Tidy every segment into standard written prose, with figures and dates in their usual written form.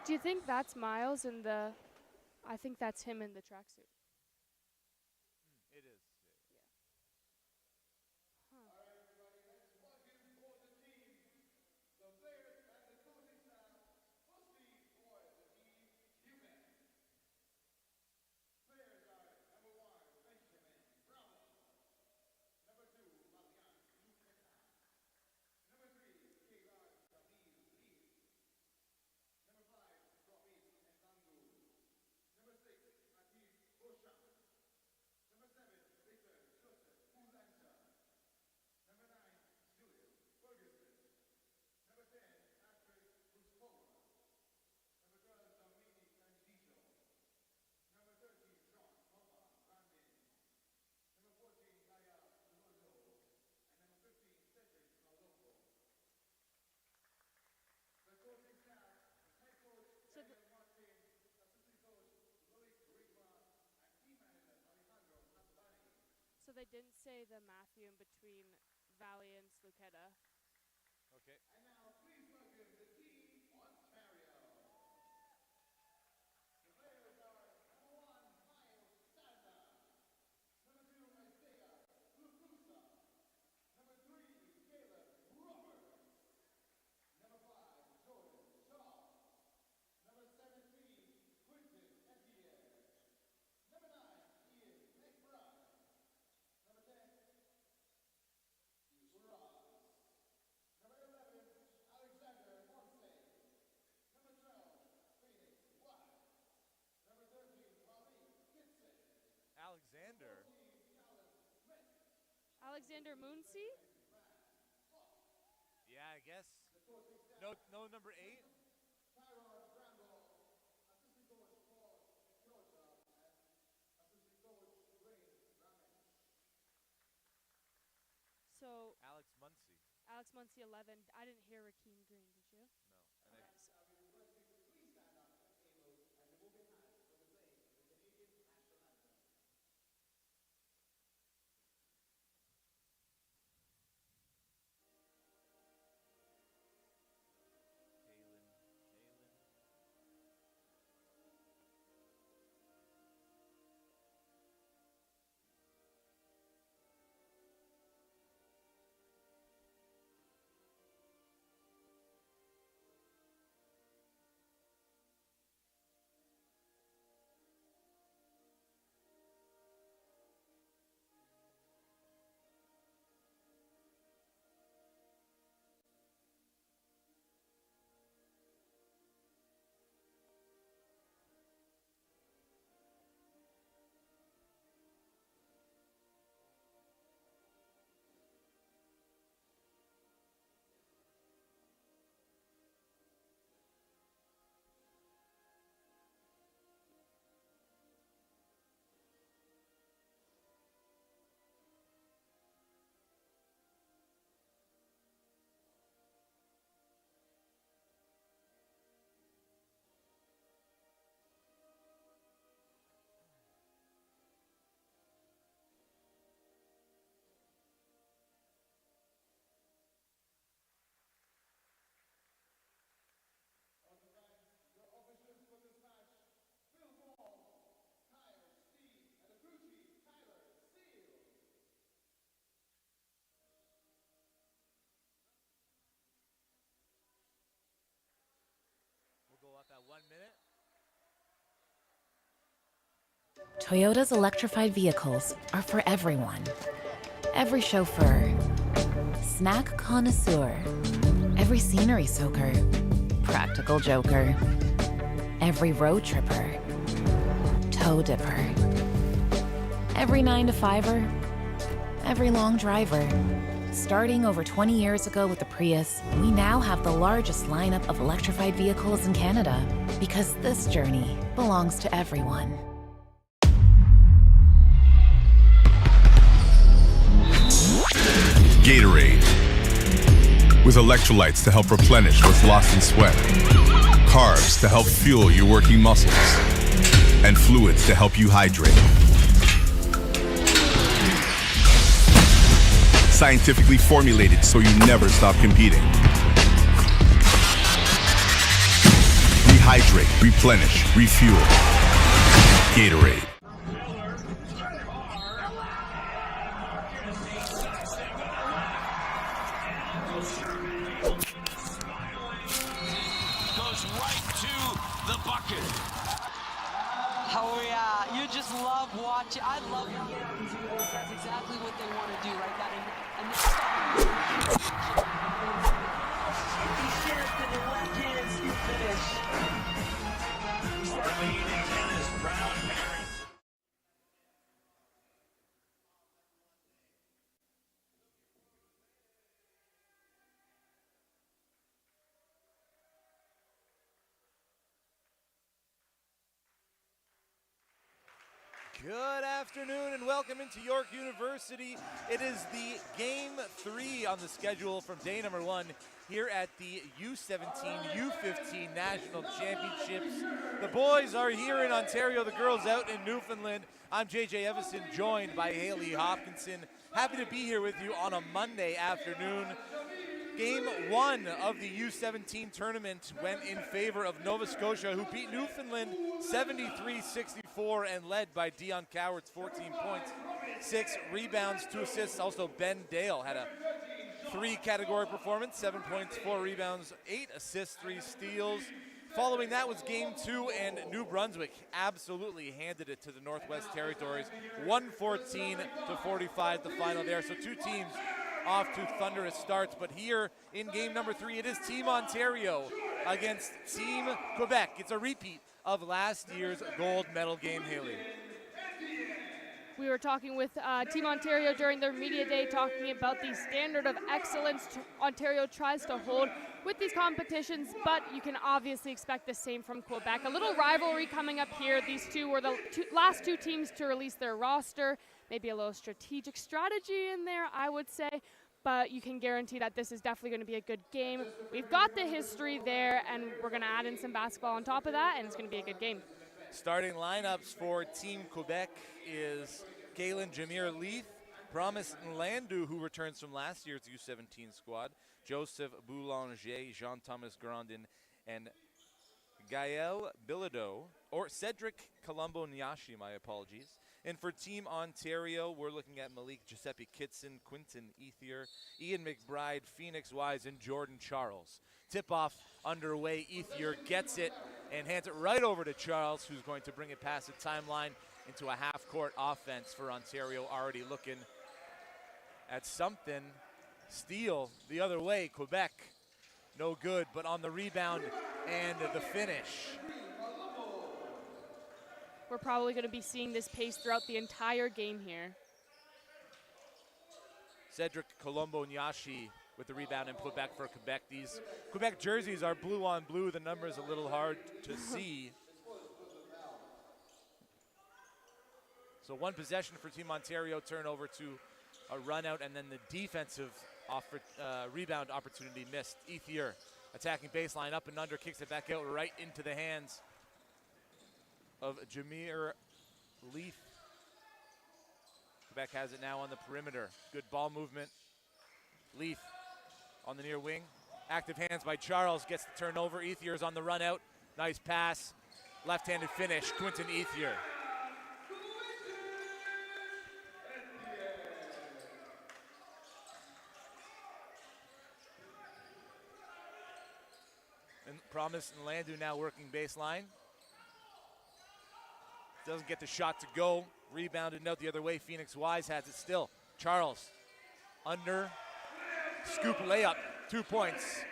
Do you think that's Miles in the? I think that's him in the tracksuit. It is. Huh. So so they didn't say the Matthew in between Valley and Sluqueta. Okay. Alexander. Alexander Moonsey? Yeah, I guess. No, no number 8. So Alex Muncy. Alex Muncy 11. I didn't hear Rakeem Green, did you? No. And Okay. we'll go off at 1 minute. Toyota's electrified vehicles are for everyone. Every chauffeur, snack connoisseur, every scenery soaker, practical joker, every road tripper, toe dipper, every 9-to-5er, every long driver. Starting over 20 years ago with the Prius, we now have the largest lineup of electrified vehicles in Canada because this journey belongs to everyone. Gatorade. With electrolytes to help replenish what's lost in sweat. Carbs to help fuel your working muscles. And fluids to help you hydrate. Scientifically formulated so you never stop competing. Hydrate, replenish, refuel. Gatorade. Goes right to the bucket. Oh yeah, you just love watching. I love it. That's exactly what they want to do, right? He shifted the left hand scoop finish. Arlene tennis, proud parents. Good afternoon and welcome into York University. It is the Game 3 on the schedule from day number 1 here at the U17, U15 National Championships. The boys are here in Ontario, the girls out in Newfoundland. I'm JJ Evison, joined by Haley Hopkinson. Happy to be here with you on a Monday afternoon. Game 1 of the U17 tournament went in favor of Nova Scotia, who beat Newfoundland 73-64 and led by Dion Coward's 14 points, 6 rebounds, 2 assists. Also, Ben Dale had a 3-category performance, 7 points, 4 rebounds, 8 assists, 3 steals. Following that was Game 2, and New Brunswick absolutely handed it to the Northwest Territories, 114-45 the final there. So two teams off to thunderous starts, but here in game number 3, it is Team Ontario against Team Quebec. It's a repeat of last year's gold medal game, Haley. We were talking with Team Ontario during their media day, talking about the standard of excellence Ontario tries to hold with these competitions, but you can obviously expect the same from Quebec. A little rivalry coming up here. These two were the last two teams to release their roster. Maybe a little strategic strategy in there, I would say, but you can guarantee that this is definitely going to be a good game. We've got the history there, and we're going to add in some basketball on top of that, and it's going to be a good game. Starting lineups for Team Quebec is Galen Jameer Leith, Promise Nlandu, who returns from last year's U17 squad, Joseph Boulanger, Jean-Thomas Grandin, and Gael Bilodeau, or Cedric Colombo-Nyashi, my apologies. And for Team Ontario, we're looking at Malik Giuseppe Kitson, Quinton Ethier, Ian McBride, Phoenix Wise, and Jordan Charles. Tip-off underway. Ethier gets it and hands it right over to Charles, who's going to bring it past the timeline into a half-court offense for Ontario, already looking at something. Steal the other way, Quebec, no good, but on the rebound and the finish. We're probably going to be seeing this pace throughout the entire game here. Cedric Colombo-Nyashi with the rebound and put back for Quebec. These Quebec jerseys are blue on blue. The number is a little hard to see. So one possession for Team Ontario, turnover to a run out, and then the defensive rebound opportunity missed. Ethier attacking baseline, up and under, kicks it back out right into the hands of Jameer Leith. Quebec has it now on the perimeter. Good ball movement. Leith on the near wing. Active hands by Charles, gets the turnover. Ethier's on the run out. Nice pass. Left-handed finish, Quinton Ethier. And Promise Nlandu now working baseline. Doesn't get the shot to go. Rebounded out the other way. Phoenix Wise has it still. Charles under. Scoop layup. 2 points.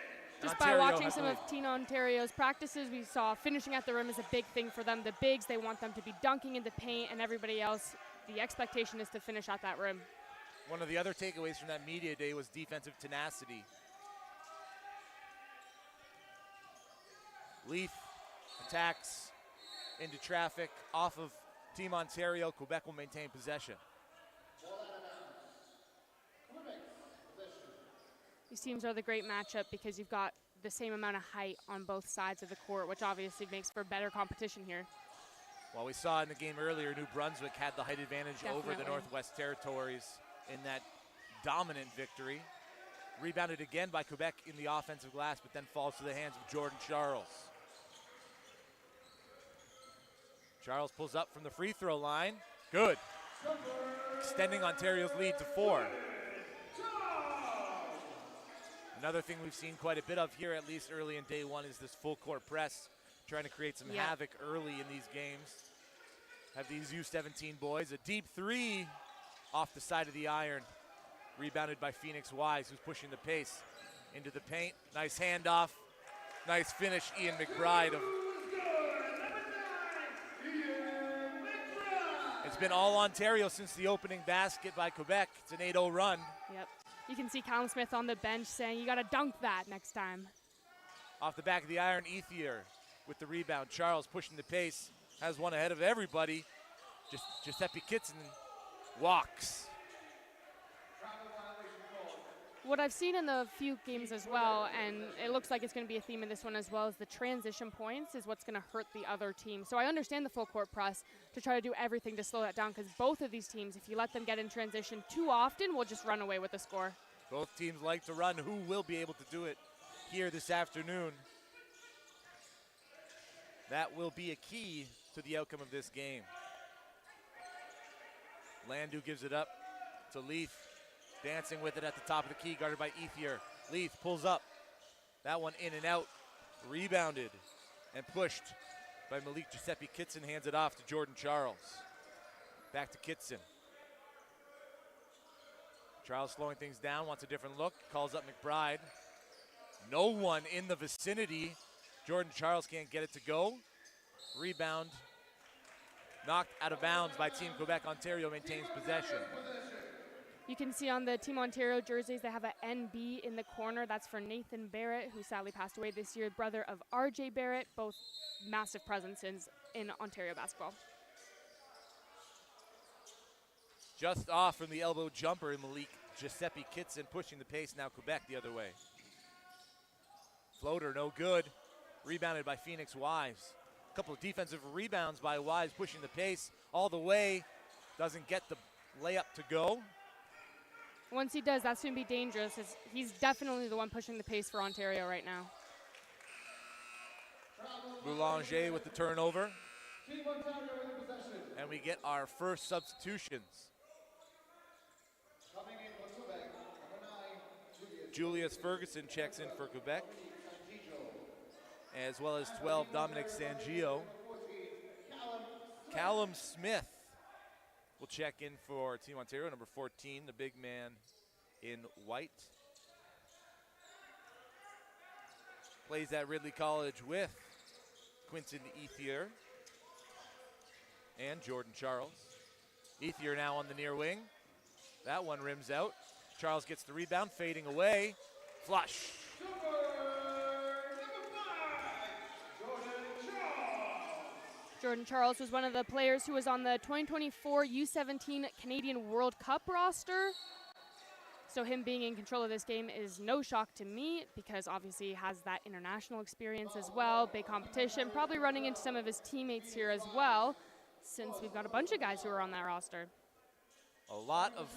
Just Ontario by watching has some the of lead. Team Ontario's practices, we saw finishing at the rim is a big thing for them. The bigs, they want them to be dunking in the paint, and everybody else, the expectation is to finish at that rim. One of the other takeaways from that media day was defensive tenacity. Leith attacks into traffic off of Team Ontario. Quebec will maintain possession. These teams are the great matchup because you've got the same amount of height on both sides of the court, which obviously makes for better competition here. Well, we saw in the game earlier, New Brunswick had the height advantage over the Definitely. Northwest Territories in that dominant victory. Rebounded again by Quebec in the offensive glass, but then falls to the hands of Jordan Charles. Charles pulls up from the free throw line. Good. Extending Ontario's lead to 4. Another thing we've seen quite a bit of here, at least early in day one, is this full court press, trying to create some havoc early in these games. Have these U17 boys. A deep 3 off the side of the iron. Rebounded by Phoenix Wise, who's pushing the pace into the paint. Nice handoff. Nice finish, Ian McBride. It's been all Ontario since the opening basket by Quebec. It's an 8-0 run. Yep. You can see Callum Smith on the bench saying, you got to dunk that next time. Off the back of the iron, Ethier with the rebound. Charles pushing the pace, has one ahead of everybody. Giuseppe Kitson walks. What I've seen in the few games as well, and it looks like it's going to be a theme in this one as well, is the transition points is what's going to hurt the other team. So I understand the full court press to try to do everything to slow that down, because both of these teams, if you let them get in transition too often, will just run away with the score. Both teams like to run. Who will be able to do it here this afternoon? That will be a key to the outcome of this game. Landu gives it up to Leith. Dancing with it at the top of the key, guarded by Ethier. Leith pulls up. That one in and out. Rebounded and pushed by Malik Giuseppe Kitson. Hands it off to Jordan Charles. Back to Kitson. Charles slowing things down, wants a different look. Calls up McBride. No one in the vicinity. Jordan Charles can't get it to go. Rebound. Knocked out of bounds by Team Quebec. Ontario maintains possession. You can see on the Team Ontario jerseys, they have a NB in the corner. That's for Nathan Barrett, who sadly passed away this year, brother of RJ Barrett, both massive presences in Ontario basketball. Just off from the elbow jumper, Malik Giuseppe Kitson pushing the pace. Now Quebec the other way. Floater, no good. Rebounded by Phoenix Wise. A couple of defensive rebounds by Wise, pushing the pace all the way. Doesn't get the layup to go. Once he does, that's going to be dangerous. He's definitely the one pushing the pace for Ontario right now. Boulanger with the turnover. And we get our first substitutions. Julius Ferguson checks in for Quebec, as well as 12, Dominic Sangio. Callum Smith will check in for Team Ontario, number 14, the big man in white. Plays at Ridley College with Quinton Ethier and Jordan Charles. Ethier now on the near wing. That one rims out. Charles gets the rebound, fading away. Flush. Jordan Charles was one of the players who was on the 2024 U17 Canadian World Cup roster. So him being in control of this game is no shock to me, because obviously he has that international experience as well, big competition, probably running into some of his teammates here as well, since we've got a bunch of guys who are on that roster. A lot of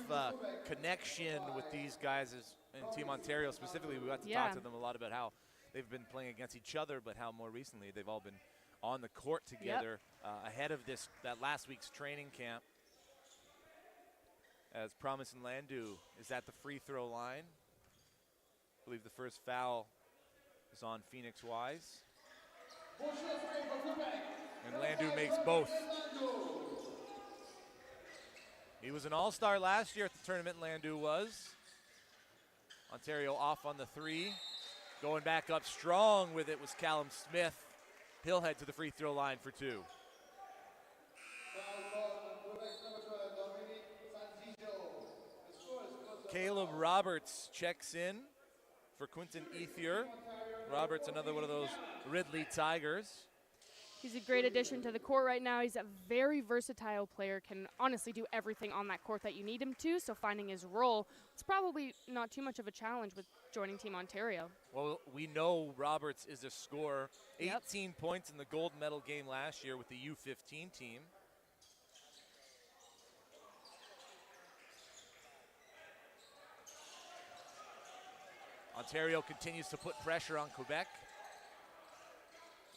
connection with these guys in Team Ontario specifically. We got to talk to them a lot about how they've been playing against each other, but how more recently they've all been on the court together ahead of that last week's training camp. As Promise and Landu is at the free throw line. I believe the first foul is on Phoenix Wise. And Landu makes both. He was an all-star last year at the tournament, Landu was. Ontario off on the 3. Going back up strong with it was Callum Smith. He'll head to the free throw line for 2. Caleb Roberts checks in for Quinton Ethier. Roberts, another one of those Ridley Tigers. He's a great addition to the court right now. He's a very versatile player, can honestly do everything on that court that you need him to, so finding his role, it's probably not too much of a challenge with joining Team Ontario. Well, we know Roberts is a scorer. 18 points in the gold medal game last year with the U15 team. Ontario continues to put pressure on Quebec.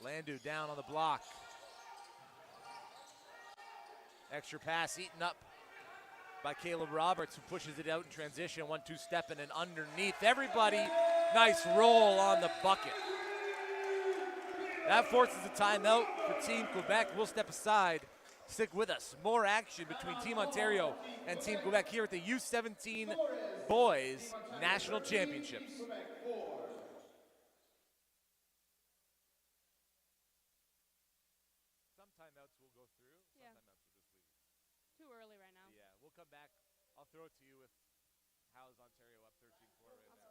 Landu down on the block. Extra pass eaten up by Caleb Roberts, who pushes it out in transition. 1-2 step and an underneath. Everybody, nice roll on the bucket. That forces a timeout for Team Quebec. We'll step aside. Stick with us. More action between Team Ontario and Team Quebec here at the U17 Boys National Championships. Some timeouts we'll go through. Some Yeah. timeouts we'll just leave. Too early right now. Yeah, we'll come back. I'll throw it to you with how's Ontario up 13-4 right now.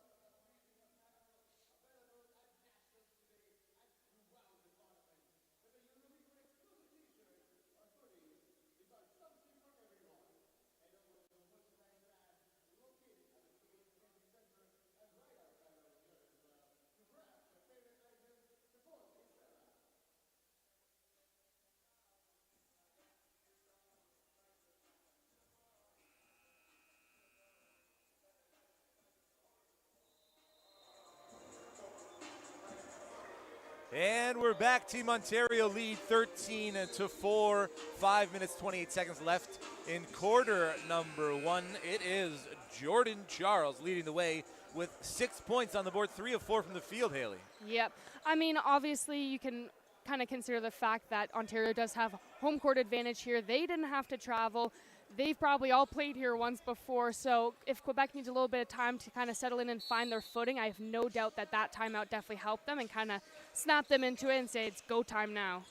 And we're back. Team Ontario lead 13-4. 5 minutes, 28 seconds left in quarter number one. It is Jordan Charles leading the way with 6 points on the board, 3 of 4 from the field, Haley. Yep. I mean, obviously, you can kind of consider the fact that Ontario does have home court advantage here. They didn't have to travel. They've probably all played here once before, so if Quebec needs a little bit of time to kind of settle in and find their footing, I have no doubt that that timeout definitely helped them and kind of snap them into it and say it's go time now.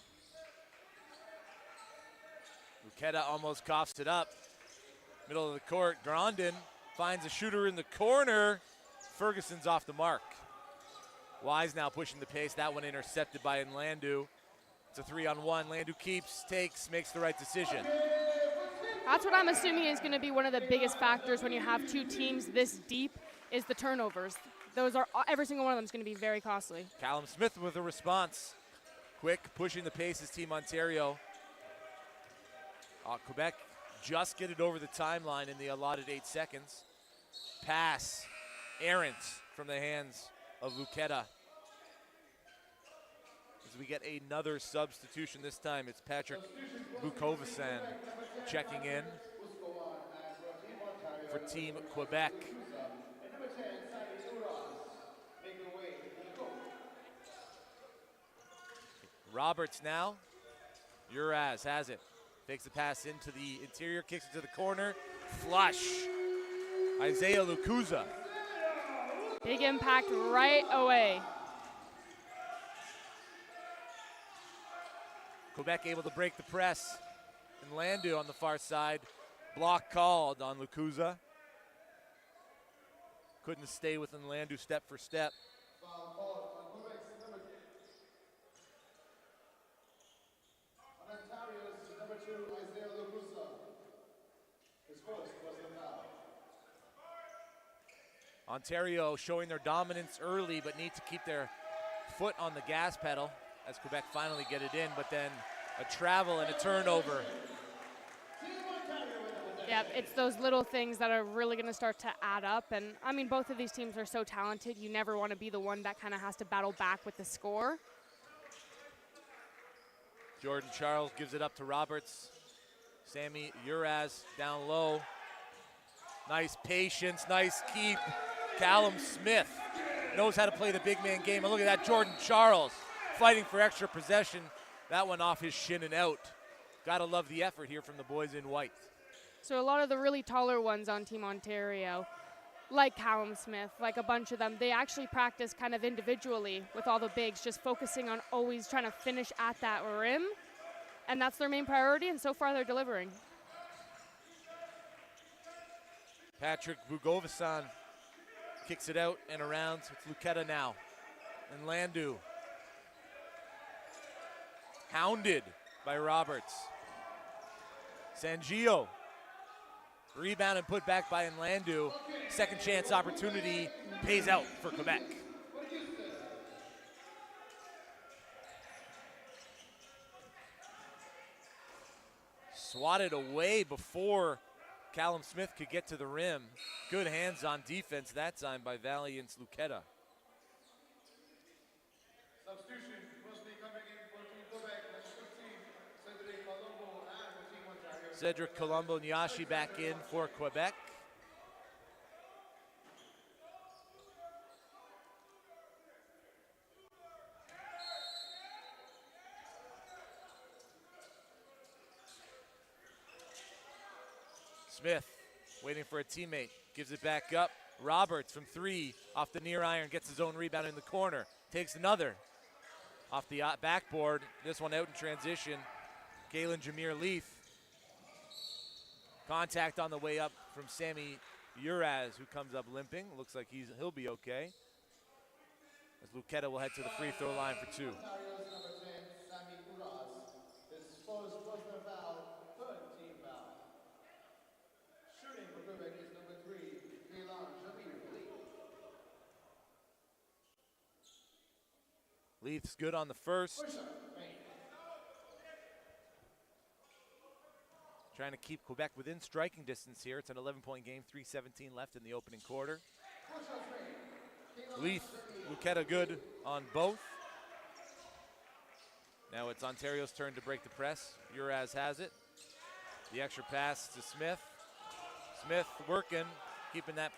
Luqueta almost coughs it up. Middle of the court, Grandin finds a shooter in the corner. Ferguson's off the mark. Wise now pushing the pace. That one intercepted by Nlandu. It's a 3-on-1. Nlandu keeps, takes, makes the right decision. That's what I'm assuming is going to be one of the biggest factors when you have two teams this deep is the turnovers. Those are, every single one of them is going to be very costly. Callum Smith with a response. Quick, pushing the pace is Team Ontario. Quebec just get it over the timeline in the allotted 8 seconds. Pass, errant from the hands of Luqueta. As we get another substitution, this time it's Patrick Bukovasan checking in for Team Quebec. Roberts now. Uraz has it. Takes the pass into the interior, kicks it to the corner. Flush. Isaiah Lukuza. Big impact right away. Quebec able to break the press. And Landu on the far side. Block called on Lukuza. Couldn't stay with Landu step for step. Ontario showing their dominance early, but need to keep their foot on the gas pedal as Quebec finally get it in, but then a travel and a turnover. Yeah, it's those little things that are really going to start to add up. And, I mean, both of these teams are so talented. You never want to be the one that kind of has to battle back with the score. Jordan Charles gives it up to Roberts. Sammy Uraz down low. Nice patience, nice keep. Callum Smith knows how to play the big man game. And look at that, Jordan Charles fighting for extra possession. That one off his shin and out. Gotta love the effort here from the boys in white. So a lot of the really taller ones on Team Ontario, like Callum Smith, like a bunch of them, they actually practice kind of individually with all the bigs, just focusing on always trying to finish at that rim. And that's their main priority, and so far they're delivering. Patrick Bugovasan kicks it out and around. It's Luqueta now. And Landu. Hounded by Roberts. Sangio. Rebound and put back by Nlandu. Second chance opportunity pays out for Quebec. Swatted away before Callum Smith could get to the rim. Good hands on defense that time by Valiant's Luqueta. Cedric Colombo-Nyashi back in for Quebec. Smith waiting for a teammate, gives it back up. Roberts from 3 off the near iron, gets his own rebound in the corner, takes another off the backboard. This one out in transition. Galen Jameer Leaf. Contact on the way up from Sammy Uraz, who comes up limping. Looks like he'll be okay. As Luqueta will head to the free throw line for 2. Leaf's good on the first. Trying to keep Quebec within striking distance here. It's an 11-point game, 3:17 left in the opening quarter. Leaf, Luqueta good on both. Now it's Ontario's turn to break the press. Uraz has it. The extra pass to Smith. Smith working, keeping that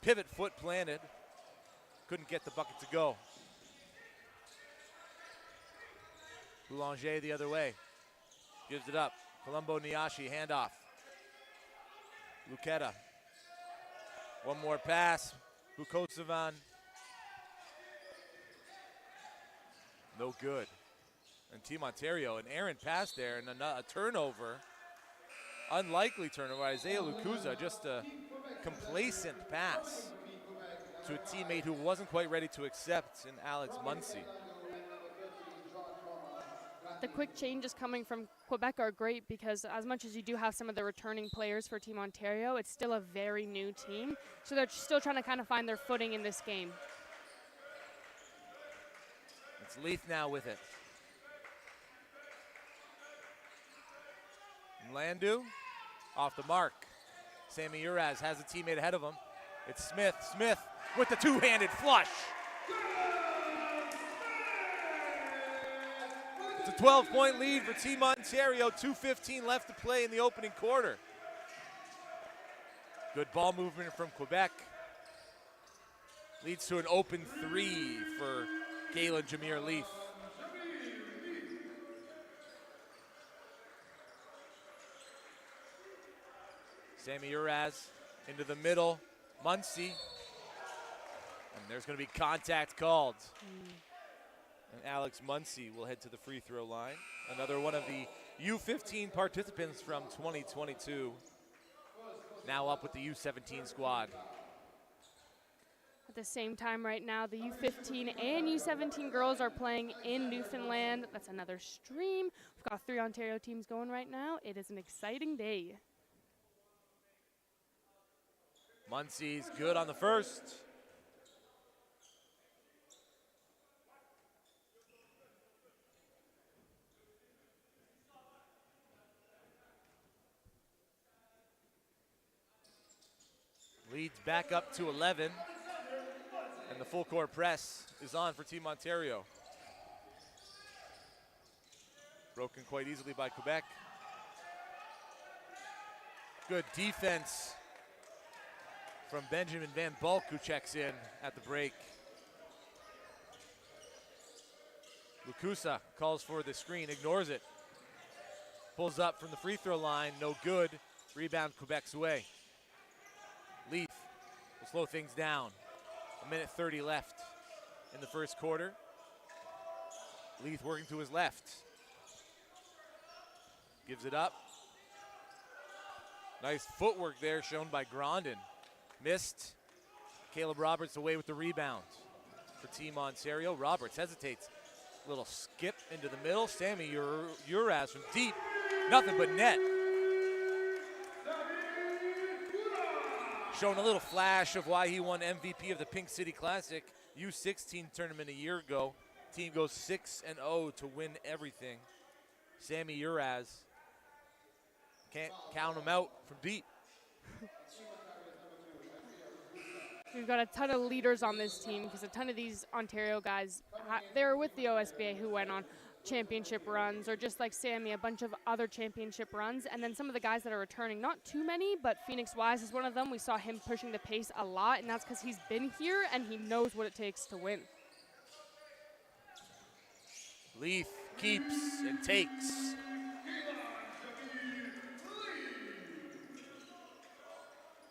pivot foot planted. Couldn't get the bucket to go. Boulanger the other way. Gives it up. Colombo-Nyashi, handoff. Luqueta. One more pass. Bukosevan. No good. And Team Ontario, an errant pass there and a turnover. Unlikely turnover. Isaiah Lukuza, just a complacent pass to a teammate who wasn't quite ready to accept in Alex Muncy. The quick changes coming from Quebec are great because as much as you do have some of the returning players for Team Ontario, it's still a very new team. So they're still trying to kind of find their footing in this game. It's Leaf now with it. Landu off the mark. Sammy Uraz has a teammate ahead of him. It's Smith. Smith with the two-handed flush. It's a 12-point lead for Team Ontario. 2:15 left to play in the opening quarter. Good ball movement from Quebec. Leads to an open 3 for Galen Jameer Leaf. Sammy Uraz into the middle. Muncy. And there's going to be contact called. And Alex Muncy will head to the free throw line. Another one of the U15 participants from 2022. Now up with the U17 squad. At the same time right now, the U15 and U17 girls are playing in Newfoundland. That's another stream. We've got 3 Ontario teams going right now. It is an exciting day. Muncy's good on the first. Leads back up to 11. And the full court press is on for Team Ontario. Broken quite easily by Quebec. Good defense from Benjamin Van Bulk, who checks in at the break. Lukusa calls for the screen, ignores it. Pulls up from the free throw line, no good. Rebound Quebec's way. Leaf will slow things down. 1:30 left in the first quarter. Leaf working to his left. Gives it up. Nice footwork there shown by Grondin. Missed. Caleb Roberts away with the rebound for Team Ontario. Roberts hesitates. Little skip into the middle. Sammy Uraz from deep. Nothing but net. Showing a little flash of why he won MVP of the Pink City Classic U16 tournament a year ago. Team goes 6-0 to win everything. Sammy Uraz. Can't count him out from deep. We've got a ton of leaders on this team because a ton of these Ontario guys, they're with the OSBA who went on championship runs, or just like Sammy, a bunch of other championship runs. And then some of the guys that are returning, not too many, but Phoenix Wise is one of them. We saw him pushing the pace a lot, and that's because he's been here and he knows what it takes to win. Leaf keeps and takes.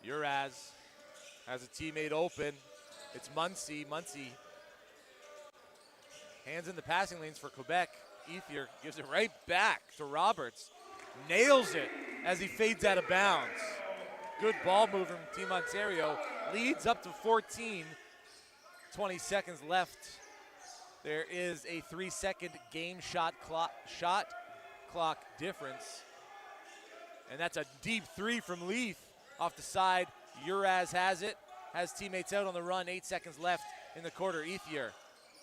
Uraz has a teammate open. It's Muncie. Muncie hands in the passing lanes for Quebec. Ethier gives it right back to Roberts. Nails it as he fades out of bounds. Good ball move from Team Ontario. Leads up to 14. 20 seconds left. There is a 3-second game shot clock difference. And that's a deep three from Leaf off the side. Uraz has it. Has teammates out on the run. 8 seconds left in the quarter. Ethier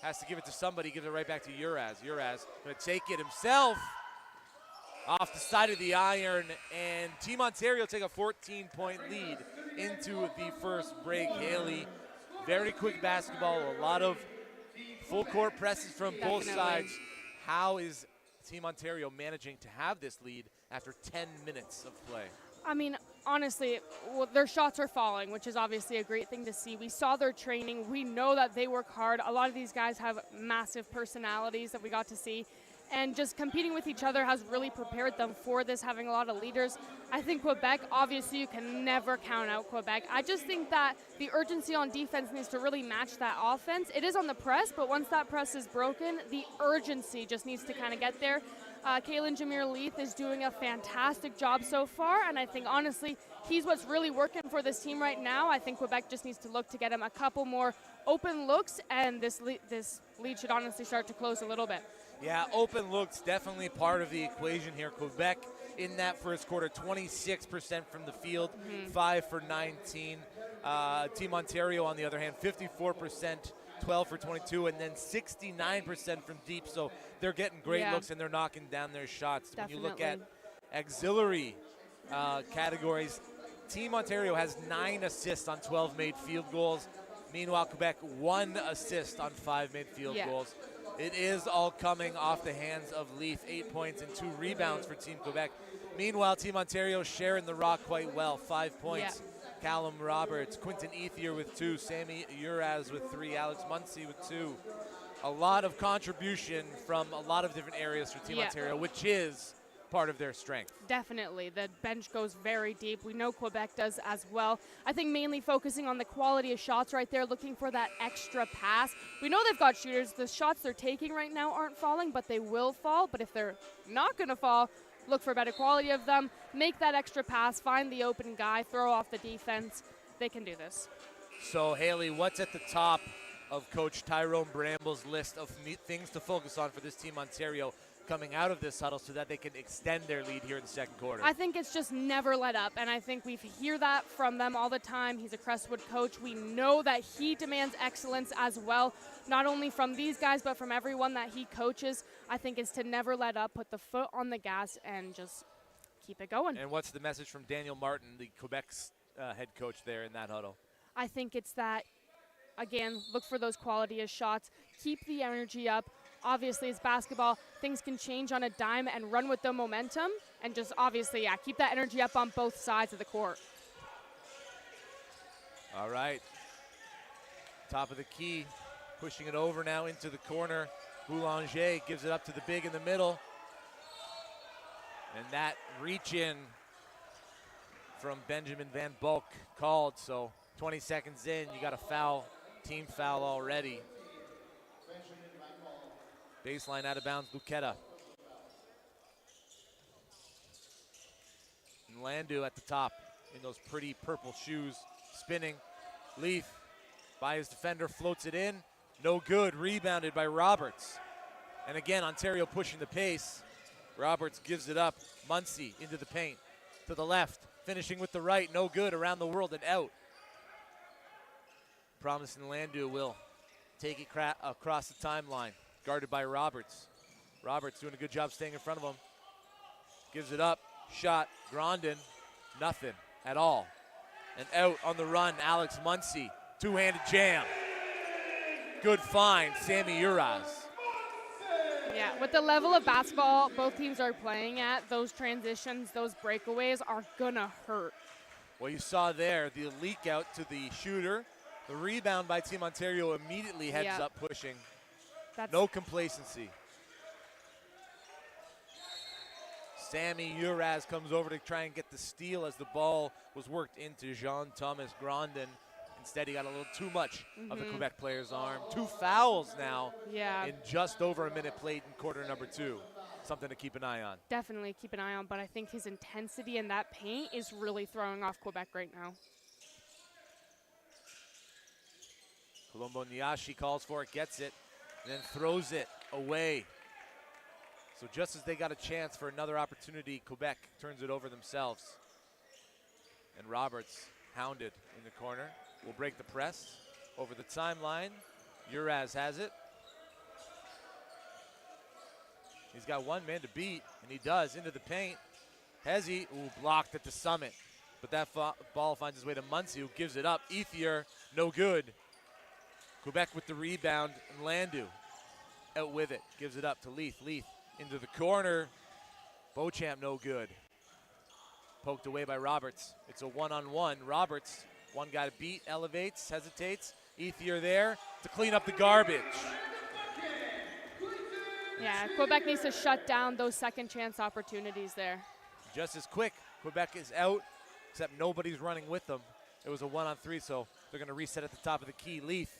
has to give it to somebody. Gives it right back to Uraz. Uraz going to take it himself off the side of the iron. And Team Ontario take a 14-point lead into the first break. Haley, very quick basketball. A lot of full court presses from both sides. How is Team Ontario managing to have this lead after 10 minutes of play? I mean, honestly, their shots are falling, which is obviously a great thing to see. We saw their training. We know that they work hard. A lot of these guys have massive personalities that we got to see. And just competing with each other has really prepared them for this, having a lot of leaders. I think Quebec, obviously, you can never count out Quebec. I just think that the urgency on defense needs to really match that offense. It is on the press, but once that press is broken, the urgency just needs to kind of get there. Kalen Jameer Leith is doing a fantastic job so far, and I think, honestly, he's what's really working for this team right now. I think Quebec just needs to look to get him a couple more open looks, and this lead should honestly start to close a little bit. Yeah, open looks definitely part of the equation here. Quebec in that first quarter, 26% from the field, 5 for 19. Team Ontario, on the other hand, 54%, 12 for 22, and then 69% from deep. So they're getting great looks and they're knocking down their shots. Definitely. When you look at auxiliary categories, Team Ontario has 9 assists on 12 made field goals. Meanwhile, Quebec 1 assist on 5 made field goals. It is all coming off the hands of Leaf. 8 points and 2 rebounds for Team Quebec. Meanwhile, Team Ontario sharing the rock quite well. 5 points. Callum Roberts, Quinton Ethier with 2, Sammy Uraz with 3, Alex Muncie with 2. A lot of contribution from a lot of different areas for Team Ontario, which is part of their strength. Definitely. The bench goes very deep. We know Quebec does as well. I think mainly focusing on the quality of shots right there, looking for that extra pass. We know they've got shooters. The shots they're taking right now aren't falling, but they will fall. But if they're not going to fall, look for better quality of them. Make that extra pass. Find the open guy. Throw off the defense. They can do this. So, Haley, what's at the top of Coach Tyrone Bramble's list of things to focus on for this Team Ontario coming out of this huddle so that they can extend their lead here in the second quarter? I think it's just never let up, and I think we hear that from them all the time. He's a Crestwood coach. We know that he demands excellence as well, not only from these guys, but from everyone that he coaches. I think it's to never let up, put the foot on the gas, and just keep it going. And what's the message from Daniel Martin, the Quebec's head coach there in that huddle? I think it's that, again, look for those quality of shots, keep the energy up. Obviously, it's basketball. Things can change on a dime, and run with the momentum. And just obviously, keep that energy up on both sides of the court. All right. Top of the key. Pushing it over now into the corner. Boulanger gives it up to the big in the middle. And that reach in from Benjamin Van Bulk called. So 20 seconds in, you got a foul, team foul already. Baseline out of bounds, Luqueta. And Landu at the top in those pretty purple shoes, spinning. Leaf by his defender, floats it in. No good, rebounded by Roberts. And again, Ontario pushing the pace. Roberts gives it up. Muncie into the paint, to the left, finishing with the right, no good, around the world and out. Promising Landu will take it across the timeline. Guarded by Roberts. Roberts doing a good job staying in front of him. Gives it up. Shot. Grondin. Nothing at all. And out on the run, Alex Muncie. Two-handed jam. Good find, Sammy Uraz. Yeah, with the level of basketball both teams are playing at, those transitions, those breakaways are gonna hurt. Well, you saw there the leak out to the shooter. The rebound by Team Ontario immediately heads up pushing. No complacency. Sammy Uraz comes over to try and get the steal as the ball was worked into Jean-Thomas Grandin. Instead, he got a little too much of the Quebec player's arm. 2 fouls now in just over a minute played in quarter number 2. Something to keep an eye on. Definitely keep an eye on, but I think his intensity in that paint is really throwing off Quebec right now. Colombo Niashi calls for it, gets it, and then throws it away. So just as they got a chance for another opportunity, Quebec turns it over themselves. And Roberts, hounded in the corner, will break the press over the timeline. Uraz has it. He's got one man to beat, and he does, into the paint. Hezi, blocked at the summit. But that ball finds its way to Muncie, who gives it up. Ethier, no good. Quebec with the rebound, and Landu out with it. Gives it up to Leith. Leith into the corner. Beauchamp, no good. Poked away by Roberts. It's a one-on-one. Roberts, one guy to beat, elevates, hesitates. Ethier there to clean up the garbage. Yeah, Quebec needs to shut down those second chance opportunities there. Just as quick, Quebec is out, except nobody's running with them. It was a 1-on-3, so they're going to reset at the top of the key. Leith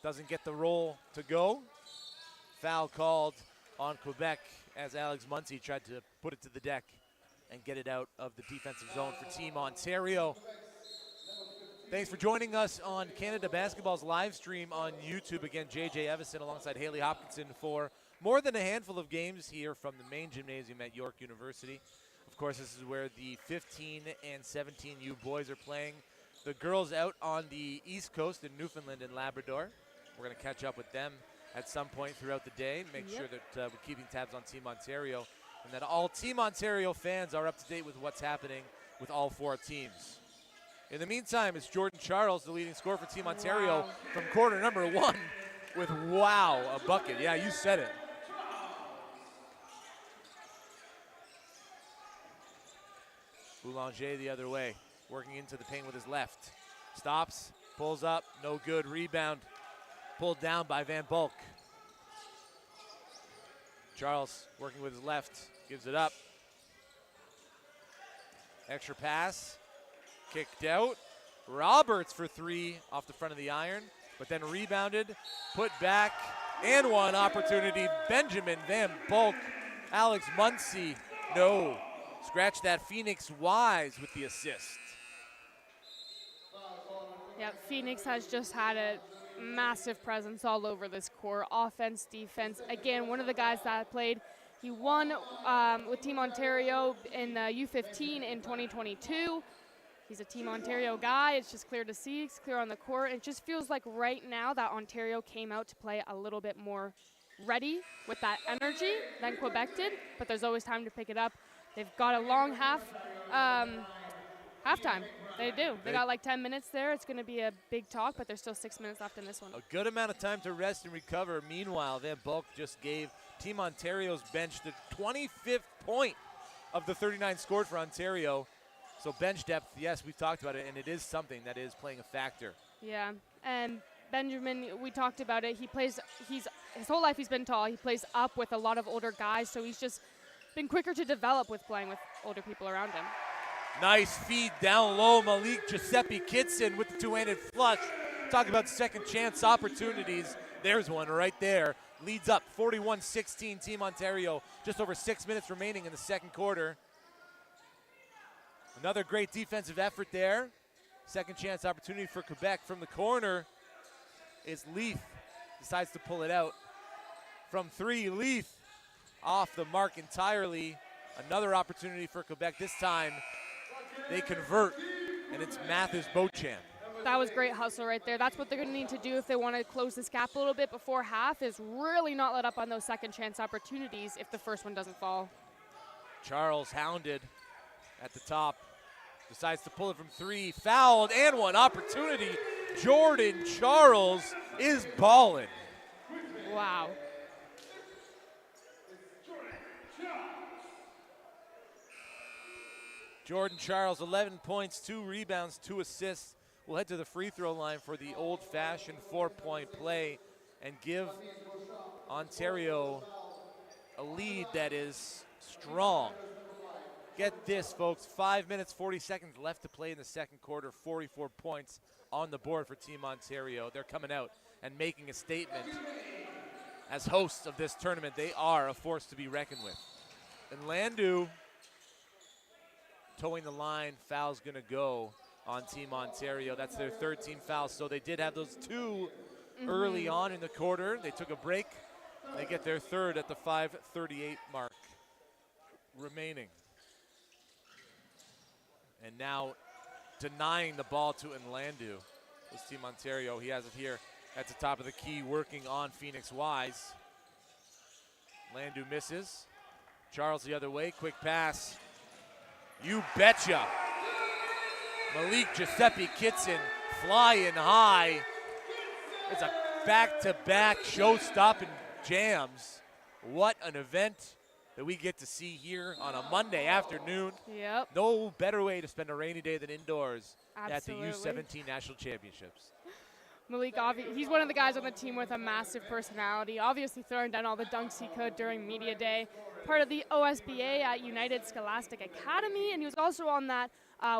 doesn't get the roll to go. Foul called on Quebec as Alex Muncie tried to put it to the deck and get it out of the defensive zone for Team Ontario. Thanks for joining us on Canada Basketball's live stream on YouTube. Again, JJ Evison alongside Haley Hopkinson for more than a handful of games here from the main gymnasium at York University. Of course, this is where the 15 and 17U boys are playing. The girls out on the East Coast in Newfoundland and Labrador. We're going to catch up with them at some point throughout the day. Make sure that we're keeping tabs on Team Ontario and that all Team Ontario fans are up to date with what's happening with all 4 teams. In the meantime, it's Jordan Charles, the leading scorer for Team Ontario from quarter number 1 with, a bucket. Yeah, you said it. Boulanger the other way, working into the paint with his left. Stops, pulls up, no good. Rebound, pulled down by Van Bulk. Charles working with his left, gives it up. Extra pass. Kicked out. Roberts for 3 off the front of the iron, but then rebounded, put back, and one opportunity. Benjamin Van Bulk. Alex Muncie, no. Scratch that. Phoenix Wise with the assist. Yeah, Phoenix has just had a massive presence all over this court. Offense, defense. Again, one of the guys that played, he won with Team Ontario in the U15 in 2022. He's a Team Ontario guy. It's just clear to see. It's clear on the court. It just feels like right now that Ontario came out to play a little bit more ready with that energy than Quebec did, but there's always time to pick it up. They've got a long halftime. They do. They got like 10 minutes there. It's going to be a big talk, but there's still 6 minutes left in this one. A good amount of time to rest and recover. Meanwhile, Van Bulk just gave Team Ontario's bench the 25th point of the 39 scored for Ontario. So bench depth, yes, we've talked about it, and it is something that is playing a factor. Yeah, and Benjamin, we talked about it. His whole life he's been tall. He plays up with a lot of older guys, so he's just been quicker to develop with playing with older people around him. Nice feed down low. Malik Giuseppe Kitson with the two-handed flush. Talk about second chance opportunities. There's one right there. Leads up 41-16 Team Ontario. Just over 6 minutes remaining in the second quarter. Another great defensive effort there. Second chance opportunity for Quebec from the corner is Leith. Decides to pull it out. From 3, Leith off the mark entirely. Another opportunity for Quebec. This time they convert, and it's Mathis Beauchamp. That was great hustle right there. That's what they're going to need to do if they want to close this gap a little bit before half, is really not let up on those second chance opportunities if the first one doesn't fall. Charles hounded at the top. Decides to pull it from 3. Fouled and one opportunity. Jordan Charles is balling. Wow. Jordan Charles, 11 points, 2 rebounds, 2 assists. We'll head to the free throw line for the old-fashioned 4-point play and give Ontario a lead that is strong. Get this, folks, 5 minutes, 40 seconds left to play in the second quarter, 44 points on the board for Team Ontario. They're coming out and making a statement. As hosts of this tournament, they are a force to be reckoned with. And Landu towing the line, foul's gonna go on Team Ontario. That's their third team foul. So they did have those 2 early on in the quarter. They took a break. They get their third at the 5:38 mark remaining. And now denying the ball to Nlandu. This Team Ontario, he has it here at the top of the key, working on Phoenix Wise. Nlandu misses. Charles the other way, quick pass. You betcha. Malik Giuseppe Kitson flying high. It's a back-to-back show-stopping jams. What an event that we get to see here on a Monday afternoon. Yep. No better way to spend a rainy day than indoors Absolutely. at the U17 National Championships. Malik, he's one of the guys on the team with a massive personality, obviously throwing down all the dunks he could during media day. Part of the OSBA at United Scholastic Academy, and he was also on that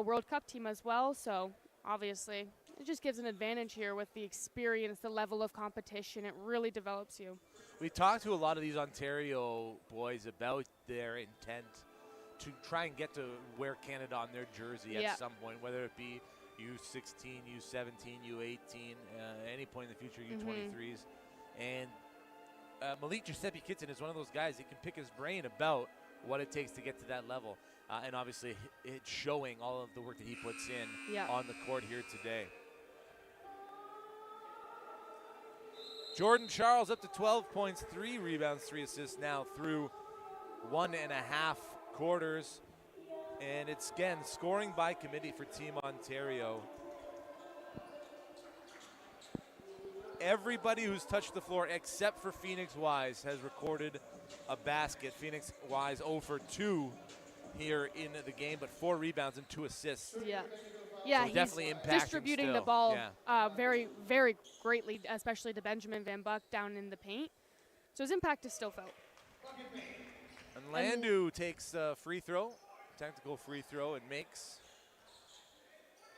World Cup team as well, so obviously it just gives an advantage here with the experience, the level of competition. It really develops you. We talked to a lot of these Ontario boys about their intent to try and get to wear Canada on their jersey at some point, whether it be U16, U17, U18, any point in the future, U23s. And Malik Giuseppe Kitson is one of those guys that can pick his brain about what it takes to get to that level. And obviously, it's showing all of the work that he puts in on the court here today. Jordan Charles up to 12 points, 3 rebounds, 3 assists now through 1.5 quarters. And it's, again, scoring by committee for Team Ontario. Everybody who's touched the floor except for Phoenix Wise has recorded a basket. Phoenix Wise 0 for 2 here in the game, but 4 rebounds and 2 assists. Yeah, so he's definitely impacting distributing still. the ball very, very greatly, especially to Benjamin Van Buck down in the paint. So his impact is still felt. And Landu takes a free throw, technical free throw, and makes.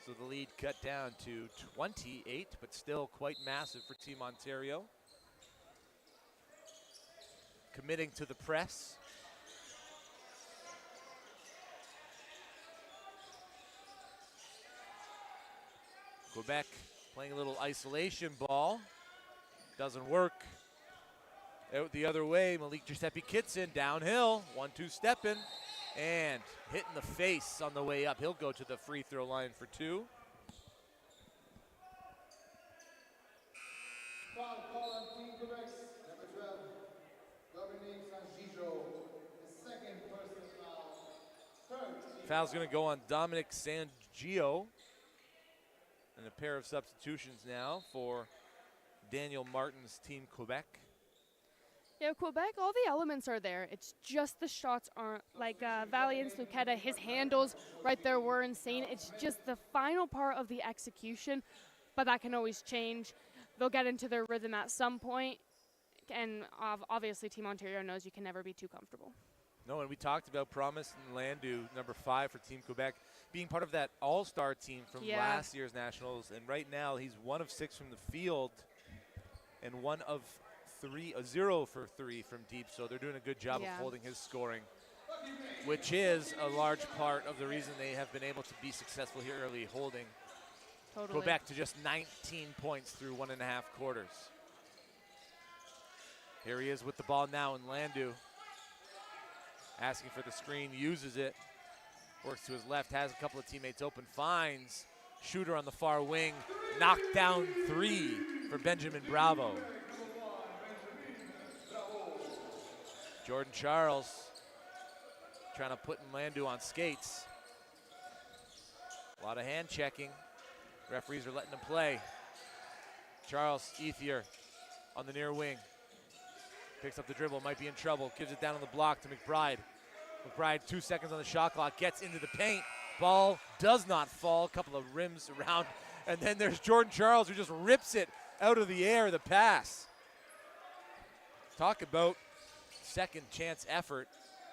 So the lead cut down to 28, but still quite massive for Team Ontario. Committing to the press. Quebec playing a little isolation ball. Doesn't work. Out the other way, Malik Giuseppe Kitson downhill, 1-2 stepping, and hit in the face on the way up. He'll go to the free throw line for 2. Foul call on Team Quebec's number 12, Dominique Sanjijo, the second personal foul. Third. Foul's going to go on Dominic Sangio. And a pair of substitutions now for Daniel Martin's Team Quebec. Yeah, Quebec, all the elements are there. It's just the shots aren't, like Valiance Luqueta, his handles right there were insane. It's just the final part of the execution, but that can always change. They'll get into their rhythm at some point, and obviously Team Ontario knows you can never be too comfortable. No, and we talked about Promise and Landu, number 5 for Team Quebec, being part of that all-star team from last year's Nationals, and right now he's 1 of 6 from the field and 0 for 3 from deep, so they're doing a good job of holding his scoring, which is a large part of the reason they have been able to be successful here early, holding Quebec to just 19 points through 1.5 quarters. Here he is with the ball now in Landu. Asking for the screen, uses it, works to his left, has a couple of teammates open, finds shooter on the far wing, knocked down 3 for Benjamin Bravo. Jordan Charles trying to put Landu on skates. A lot of hand checking. Referees are letting him play. Charles Ethier on the near wing. Picks up the dribble, might be in trouble. Gives it down on the block to McBride. McBride, 2 seconds on the shot clock, gets into the paint. Ball does not fall, a couple of rims around. And then there's Jordan Charles who just rips it out of the air, the pass. Talk about second chance effort.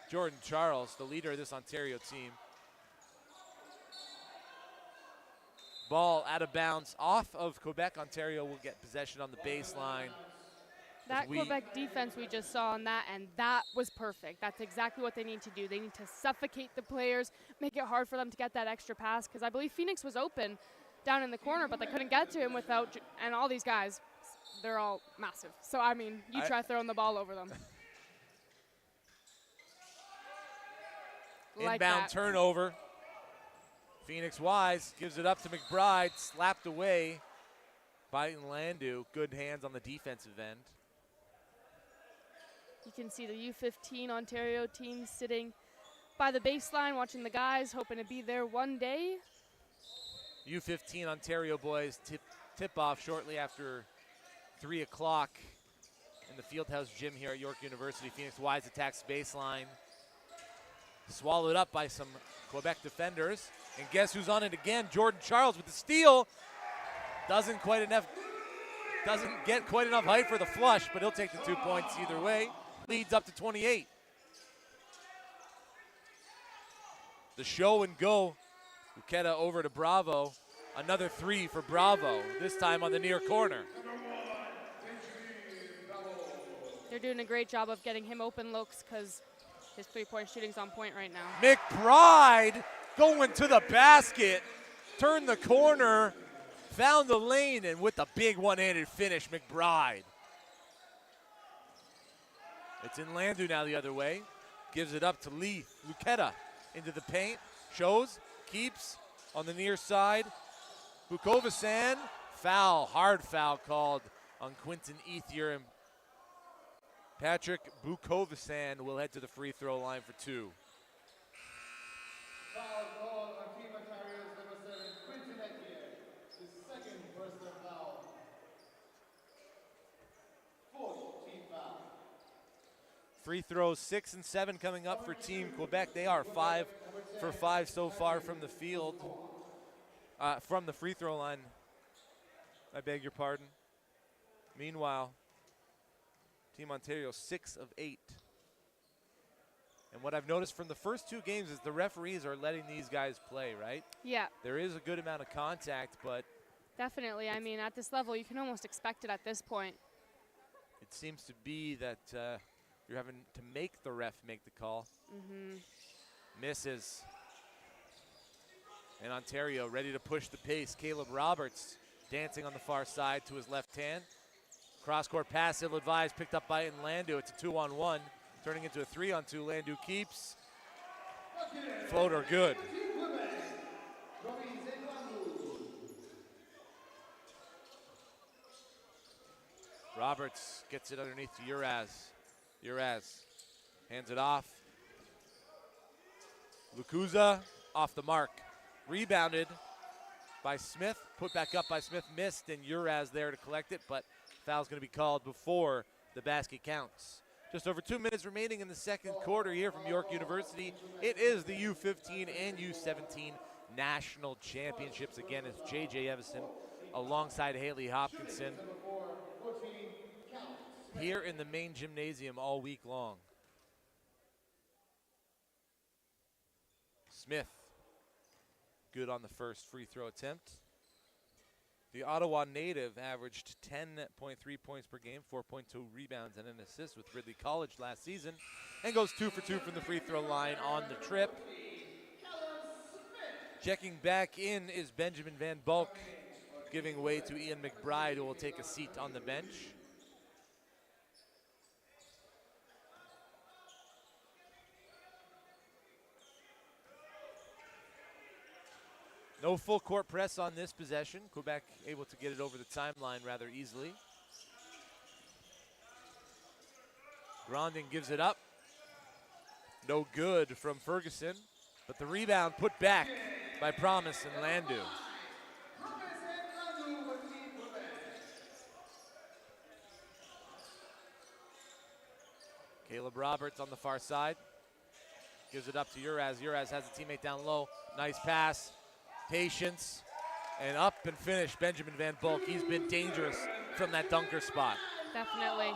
Jordan Charles, the leader of this Ontario team. Ball out of bounds off of Quebec. Ontario will get possession on the baseline. That Quebec defense we just saw on that, and that was perfect. That's exactly what they need to do. They need to suffocate the players, make it hard for them to get that extra pass, because I believe Phoenix was open down in the corner, but they couldn't get to him without, and all these guys, they're all massive. So, I mean, you try throwing the ball over them. Like Inbound that. turnover. Phoenix Wise gives it up to McBride, slapped away by Landu. Good hands on the defensive end. You can see the U15 Ontario team sitting by the baseline, watching the guys, hoping to be there one day. U15 Ontario boys tip off shortly after 3 o'clock in the Fieldhouse gym here at York University. Phoenix Wise attacks baseline. Swallowed up by some Quebec defenders. And guess who's on it again? Jordan Charles with the steal. Doesn't get quite enough height for the flush, but he'll take the 2 points either way. Leads up to 28. The show and go. Uketa over to Bravo. Another 3 for Bravo, this time on the near corner. They're doing a great job of getting him open looks because his three-point shooting's on point right now. McBride going to the basket, turned the corner, found the lane, and with the big one-handed finish, McBride. It's in Landu now the other way. Gives it up to Lee. Luketa into the paint. Shows, keeps on the near side. Bukovasan, foul, hard foul called on Quinton Ethier. And Patrick Bukovasan will head to the free throw line for 2. Foul called on Team Ontario's number 7, Quinton Ethier. His second personal foul. 4th team foul. Free throws 6 and 7 coming up for Team Quebec. They are 5 for 5 so far from the field, from the free throw line. I beg your pardon. Meanwhile, Team Ontario 6 of 8. And what I've noticed from the first 2 games is the referees are letting these guys play, right? Yeah. There is a good amount of contact, but Definitely. I mean, at this level, you can almost expect it at this point. it seems to be that you're having to make the ref make the call. Misses. And Ontario ready to push the pace. Caleb Roberts dancing on the far side to his left hand. Cross-court pass, ill-advised, picked up by Landu. It's a 2-on-1, turning into a 3-on-2. Landu keeps. Floater good. Roberts gets it underneath to Uraz. Uraz hands it off. Lukuza off the mark. Rebounded by Smith. Put back up by Smith. Missed, and Uraz there to collect it, but foul's going to be called before the basket counts. Just over 2 minutes remaining in the second quarter here from York University. It is the U15 and U17 national championships. Again, it's J.J. Evison alongside Haley Hopkinson here in the main gymnasium all week long. Smith, good on the first free throw attempt. The Ottawa native averaged 10.3 points per game, 4.2 rebounds and an assist with Ridley College last season, and goes 2 for 2 from the free throw line on the trip. Checking back in is Benjamin Van Bulk, giving way to Ian McBride, who will take a seat on the bench. No full court press on this possession. Quebec able to get it over the timeline rather easily. Grandin gives it up. No good from Ferguson, but the rebound put back by Promise and Landu. Caleb Roberts on the far side. Gives it up to Uraz. Uraz has a teammate down low. Nice pass. Patience. And up and finish, Benjamin Van Bulk. He's been dangerous from that dunker spot. Definitely.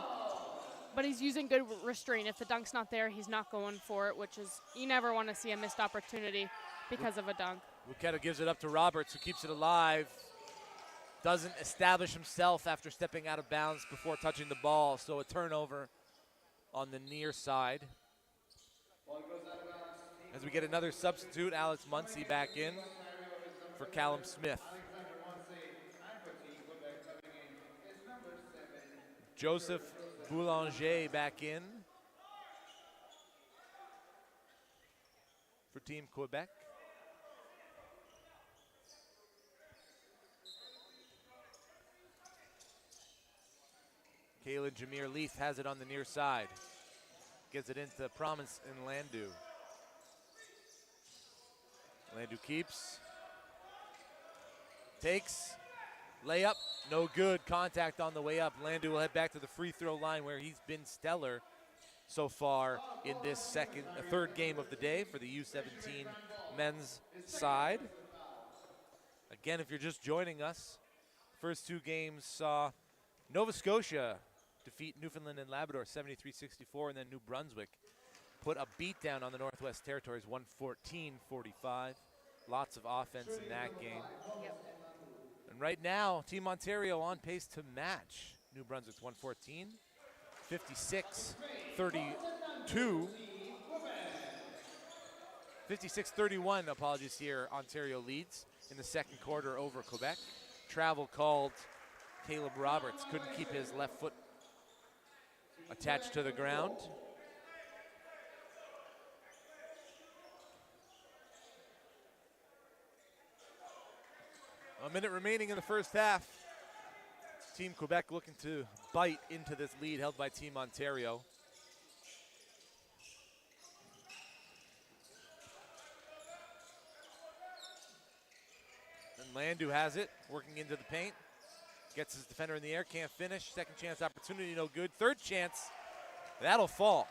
But he's using good restraint. If the dunk's not there, he's not going for it, which is, you never want to see a missed opportunity because of a dunk. Wuketo gives it up to Roberts, who keeps it alive. Doesn't establish himself after stepping out of bounds before touching the ball, so a turnover on the near side. As we get another substitute, Alex Muncy back in for Callum Smith. Joseph Boulanger back in for Team Quebec. Kalen Jameer Leith has it on the near side. Gets it into Promise and Landu. Landu keeps. Takes. Layup. No good. Contact on the way up. Landu will head back to the free throw line where he's been stellar so far in this third game of the day for the U17 men's side. Again, if you're just joining us, first two games saw Nova Scotia defeat Newfoundland and Labrador 73-64, and then New Brunswick put a beat down on the Northwest Territories 114-45. Lots of offense in that game. And right now, Team Ontario on pace to match New Brunswick's 114, 56-32. 56-31, apologies here, Ontario leads in the second quarter over Quebec. Travel called. Caleb Roberts couldn't keep his left foot attached to the ground. A minute remaining in the first half. Team Quebec looking to bite into this lead held by Team Ontario. And Landu has it, working into the paint. Gets his defender in the air, can't finish. Second chance opportunity, no good. Third chance, that'll fall.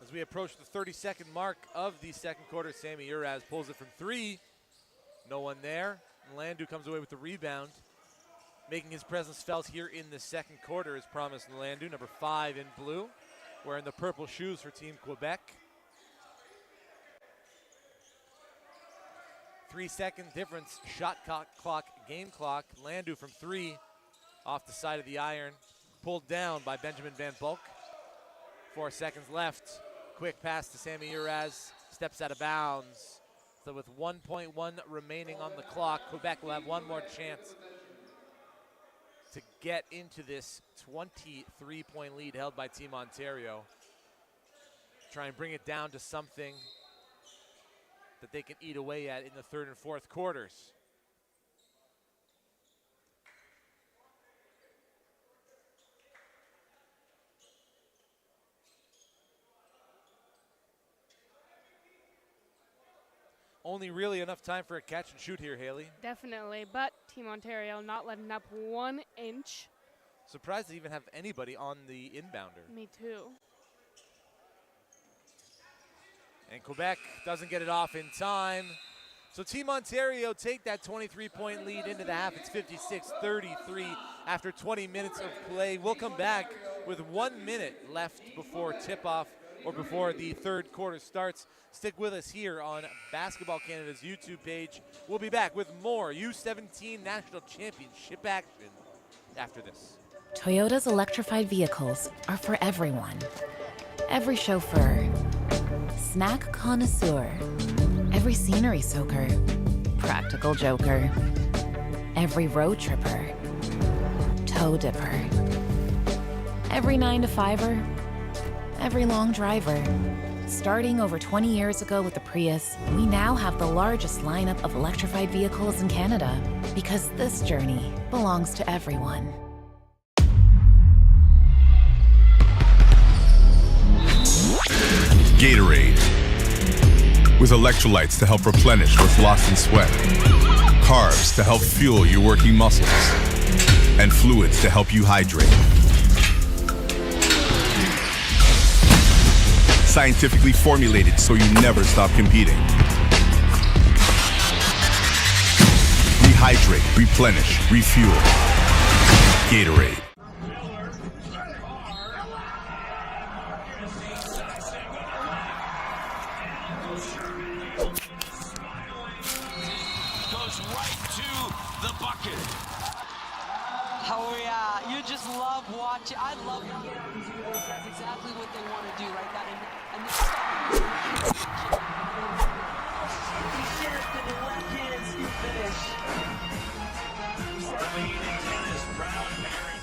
As we approach the 32nd mark of the second quarter, Sammy Uraz pulls it from three. No one there. And Landu comes away with the rebound. Making his presence felt here in the second quarter is Promise Landu, number 5 in blue, wearing the purple shoes for Team Quebec. 3-second difference, shot clock, game clock. Landu from three, off the side of the iron. Pulled down by Benjamin Van Bulk. 4 seconds left. Quick pass to Sammy Uraz, steps out of bounds. So with 1.1 remaining on the clock, Quebec will have one more chance to get into this 23-point lead held by Team Ontario. Try and bring it down to something that they can eat away at in the third and fourth quarters. Only really enough time for a catch and shoot here, Haley. Definitely, but Team Ontario not letting up 1 inch. Surprised to even have anybody on the inbounder. Me too. And Quebec doesn't get it off in time. So Team Ontario take that 23-point lead into the half. It's 56-33 after 20 minutes of play. We'll come back with 1 minute left before tip-off or before the third quarter starts. Stick with us here on Basketball Canada's YouTube page. We'll be back with more U17 National Championship action after this. Toyota's electrified vehicles are for everyone. Every chauffeur, snack connoisseur, every scenery soaker, practical joker, every road tripper, toe dipper, every 9-to-5er, every long driver. Starting over 20 years ago with the Prius, we now have the largest lineup of electrified vehicles in Canada because this journey belongs to everyone. Gatorade, with electrolytes to help replenish what's lost in sweat. carbs to help fuel your working muscles, and fluids to help you hydrate. Scientifically formulated so you never stop competing. Rehydrate, replenish, refuel. Gatorade. Goes right to the bucket. Oh yeah, you just love watching. I love that's exactly what they want to do right now. And he shares the left-handed scoop finish. Leading tennis, brown pairing.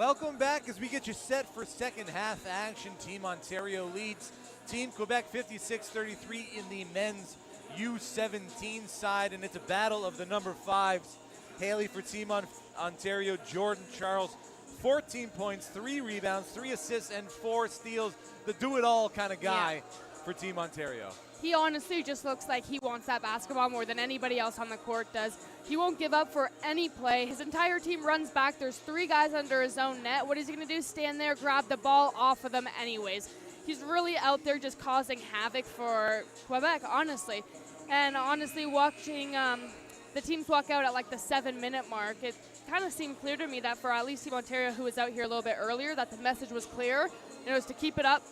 Welcome back as we get you set for second half action. Team Ontario leads Team Quebec 56-33 in the men's U17 side, and it's a battle of the number 5s. Haley for Team Ontario, Jordan Charles, 14 points, 3 rebounds, 3 assists, and 4 steals. The do-it-all kind of guy for Team Ontario. He honestly just looks like he wants that basketball more than anybody else on the court does. He won't give up for any play. His entire team runs back. There's 3 guys under his own net. What is he going to do? Stand there, grab the ball off of them anyways. He's really out there just causing havoc for Quebec, honestly. And honestly, watching the teams walk out at like the 7-minute mark, it kind of seemed clear to me that for at least Team Ontario, who was out here a little bit earlier, that the message was clear. It was to keep it up.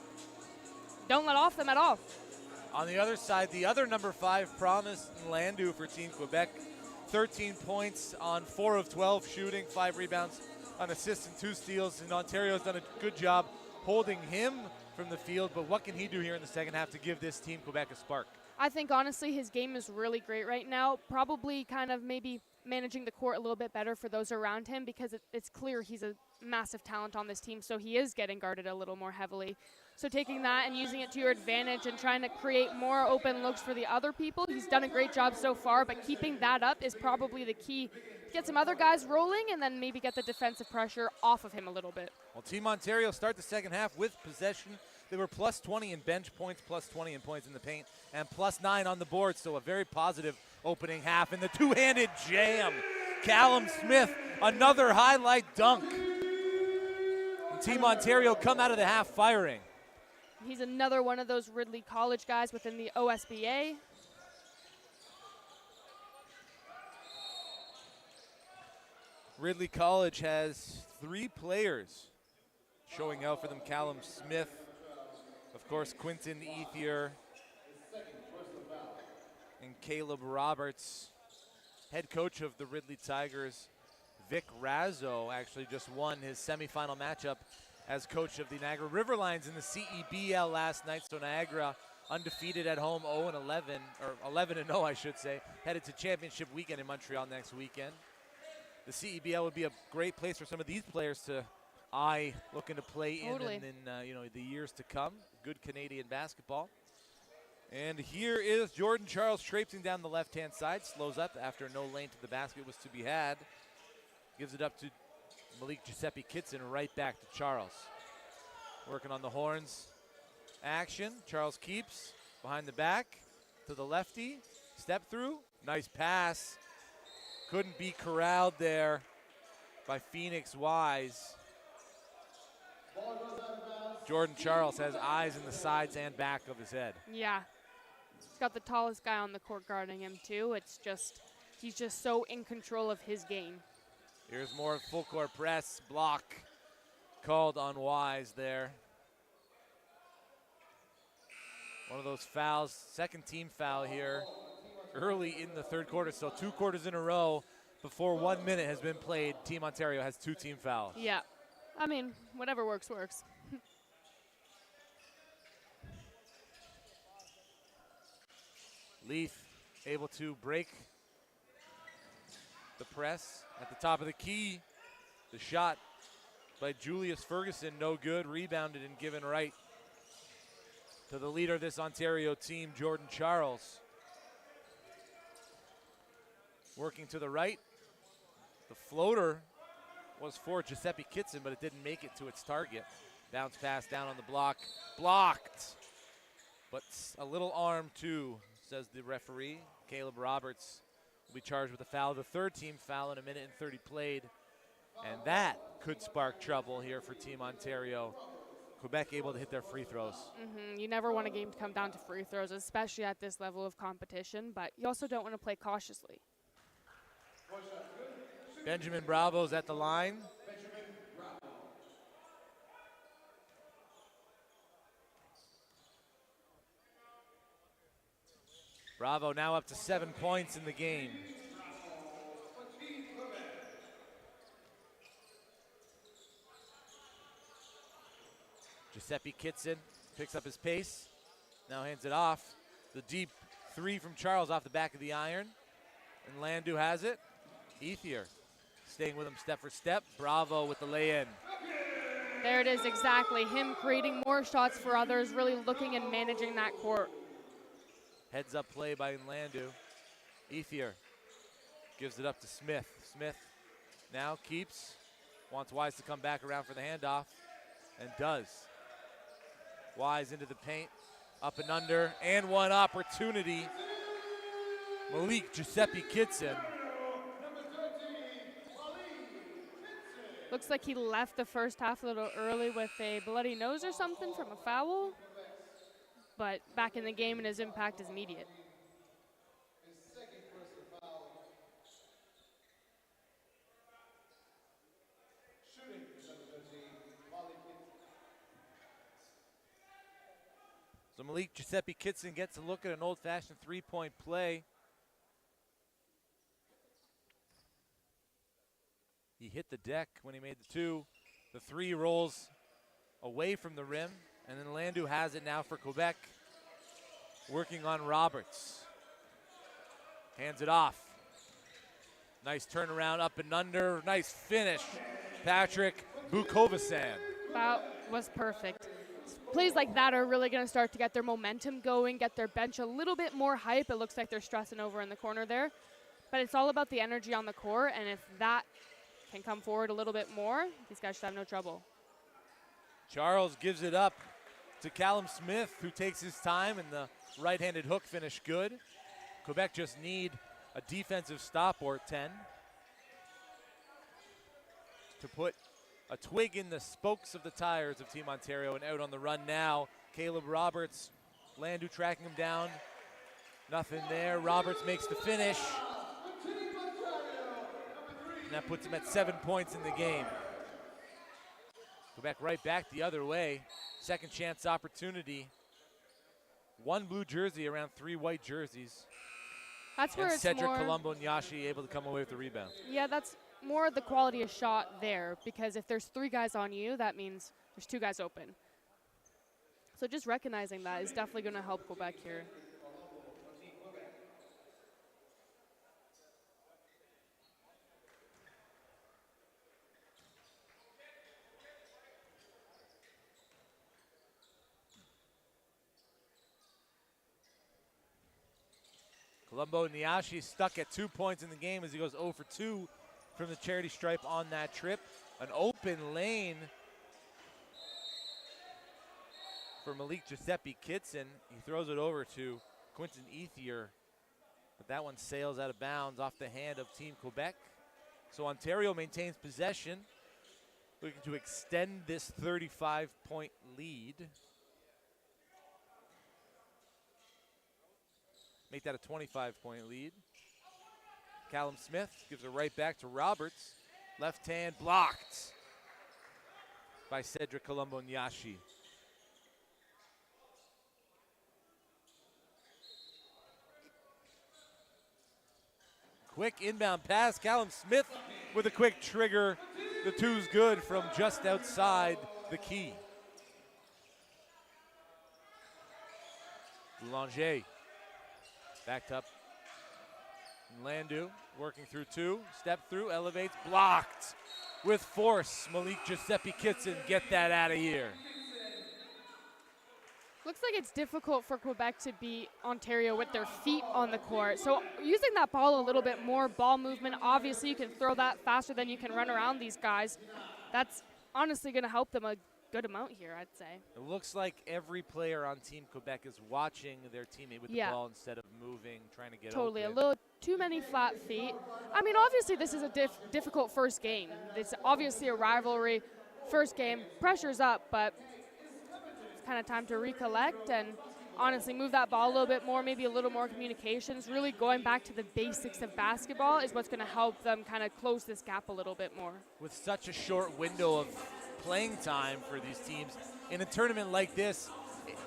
Don't let off them at all. On the other side, the other number 5 promise, Landu for Team Quebec. 13 points on 4 of 12 shooting, 5 rebounds, an assist and 2 steals. And Ontario's done a good job holding him from the field. But what can he do here in the second half to give this Team Quebec a spark? I think, honestly, his game is really great right now. Probably kind of maybe managing the court a little bit better for those around him, because it's clear he's a massive talent on this team, so he is getting guarded a little more heavily. So taking that and using it to your advantage and trying to create more open looks for the other people, he's done a great job so far, but keeping that up is probably the key to get some other guys rolling and then maybe get the defensive pressure off of him a little bit. Well, Team Ontario start the second half with possession. They were plus 20 in bench points, plus 20 in points in the paint, and plus 9 on the board, so a very positive opening half. And the two-handed jam. Callum Smith, another highlight dunk. And Team Ontario come out of the half firing. He's another one of those Ridley College guys within the OSBA. Ridley College has 3 players showing out for them. Callum Smith, of course, Quinton Ethier, and Caleb Roberts. Head coach of the Ridley Tigers, Vic Razzo, actually just won his semifinal matchup as coach of the Niagara River Lions in the CEBL last night. So Niagara undefeated at home, 0-11, or 11-0, I should say, headed to championship weekend in Montreal next weekend. The CEBL would be a great place for some of these players to looking to play Totally. in the years to come. Good Canadian basketball. And here is Jordan Charles traipsing down the left-hand side. Slows up after no lane to the basket was to be had. Gives it up to Malik Giuseppe Kitson, right back to Charles. Working on the horns action. Charles keeps behind the back to the lefty. Step through. Nice pass. Couldn't be corralled there by Phoenix Wise. Jordan Charles has eyes in the sides and back of his head. Yeah. He's got the tallest guy on the court guarding him, too. It's just, he's just so in control of his game. Here's more full court press. Block called on Wise there. One of those fouls, second team foul here early in the third quarter. So 2 quarters in a row before 1 minute has been played. Team Ontario has 2 team fouls. Yeah. I mean, whatever works, works. Leaf able to break the press at the top of the key. The shot by Julius Ferguson, no good. Rebounded and given right to the leader of this Ontario team, Jordan Charles. Working to the right. The floater was for Giuseppe Kitson, but it didn't make it to its target. Bounce pass down on the block. Blocked. But a little arm too, says the referee. Caleb Roberts will be charged with a foul. The third team foul in 1:30 played. And that could spark trouble here for Team Ontario. Quebec able to hit their free throws. You never want a game to come down to free throws, especially at this level of competition, but you also don't want to play cautiously. Benjamin Bravo's at the line. Bravo now up to 7 points in the game. Giuseppe Kitson picks up his pace, now hands it off. The deep 3 from Charles off the back of the iron. And Landu has it. Ethier staying with him step for step. Bravo with the lay-in. There it is, exactly. Him creating more shots for others, really looking and managing that court. Heads up play by Landu. Ethier gives it up to Smith. Smith now keeps, wants Wise to come back around for the handoff, and does. Wise into the paint, up and under, and one opportunity. Malik Giuseppe Kitson. Looks like he left the first half a little early with a bloody nose or something from a foul, but back in the game and his impact is immediate. So Malik Giuseppe Kitson gets a look at an old-fashioned three-point play. He hit the deck when he made the two. The three rolls away from the rim, and then Landu has it now for Quebec, working on Roberts. Hands it off. Nice turnaround, up and under. Nice finish, Patrick Bukovasan. That was perfect. Plays like that are really going to start to get their momentum going, get their bench a little bit more hype. It looks like they're stressing over in the corner there. But it's all about the energy on the court, and if that can come forward a little bit more, these guys should have no trouble. Charles gives it up to Callum Smith, who takes his time, and the right-handed hook finish good. Quebec just need a defensive stop or 10 to put a twig in the spokes of the tires of Team Ontario, and out on the run now. Caleb Roberts, Landu tracking him down. Nothing there. Roberts makes the finish. And that puts him at 7 points in the game. Quebec right back the other way. Second chance opportunity. One blue jersey around three white jerseys. That's where and it's Cedric more. Colombo Nyashi able to come away with the rebound. Yeah, that's more the quality of shot there, because if there's three guys on you, that means there's two guys open. So just recognizing that is definitely going to help Quebec here. Colombo Nyashi stuck at 2 points in the game as he goes 0 for 2 from the charity stripe on that trip. An open lane for Malik Giuseppe Kitson. He throws it over to Quentin Ethier, but that one sails out of bounds off the hand of Team Quebec. So Ontario maintains possession, looking to extend this 35-point lead. Make that a 25-point lead. Callum Smith gives it right back to Roberts. Left hand blocked by Cedric Colombo Nyashi. Quick inbound pass. Callum Smith with a quick trigger. The two's good from just outside the key. Boulanger backed up. Landu working through two. Step through, elevates, blocked with force. Malik Giuseppe Kitson, get that out of here. Looks like it's difficult for Quebec to beat Ontario with their feet on the court. So using that ball a little bit more, ball movement, obviously you can throw that faster than you can run around these guys. That's honestly going to help them a good amount here, I'd say. It looks like every player on Team Quebec is watching their teammate with the ball instead of moving, trying to get totally open. A little too many flat feet. I mean, obviously this is a difficult first game. It's obviously a rivalry. First game, pressure's up, but it's kind of time to recollect and honestly move that ball a little bit more, maybe a little more communications. Really going back to the basics of basketball is what's going to help them kind of close this gap a little bit more. With such a short window of playing time for these teams, in a tournament like this,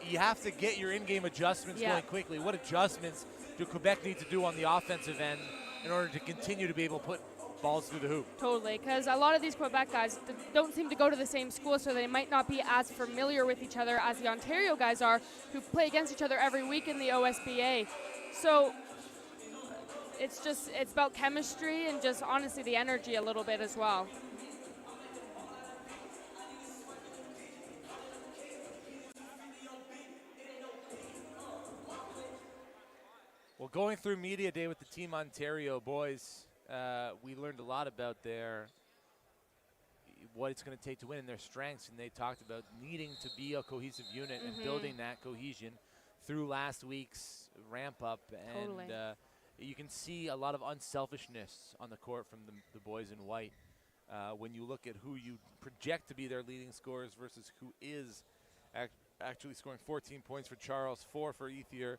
you have to get your in-game adjustments going quickly. What adjustments do Quebec need to do on the offensive end in order to continue to be able to put balls through the hoop? Totally, because a lot of these Quebec guys don't seem to go to the same school, so they might not be as familiar with each other as the Ontario guys are, who play against each other every week in the OSBA. So it's about chemistry and just honestly the energy a little bit as well. Well, going through media day with the Team Ontario boys, we learned a lot about what it's going to take to win and their strengths, and they talked about needing to be a cohesive unit and building that cohesion through last week's ramp up. Totally. And you can see a lot of unselfishness on the court from the boys in white when you look at who you project to be their leading scorers versus who is actually scoring 14 points for Charles, 4 for Ethier,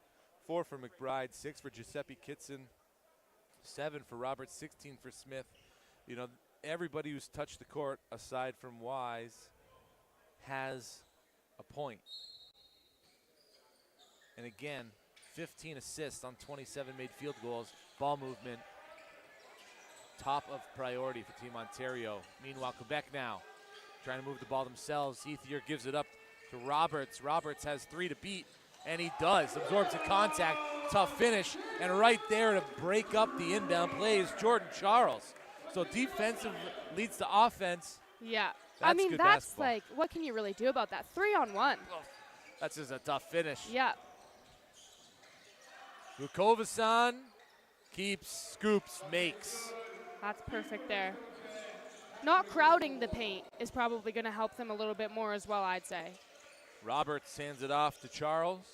4 for McBride, 6 for Giuseppe Kitson, 7 for Roberts, 16 for Smith. You know, everybody who's touched the court, aside from Wise, has a point. And again, 15 assists on 27 made field goals. Ball movement, top of priority for Team Ontario. Meanwhile, Quebec now trying to move the ball themselves. Ethier gives it up to Roberts. Roberts has 3 to beat, and he does. Absorbs the contact, tough finish, and right there to break up the inbound play is Jordan Charles. So defensive leads to offense. Yeah. That's I mean, good that's basketball. like, what can you really do about that? 3-on-1. That's just a tough finish. Yeah. Vukovasan keeps, scoops, makes. That's perfect there. Not crowding the paint is probably going to help them a little bit more as well, I'd say. Roberts hands it off to Charles.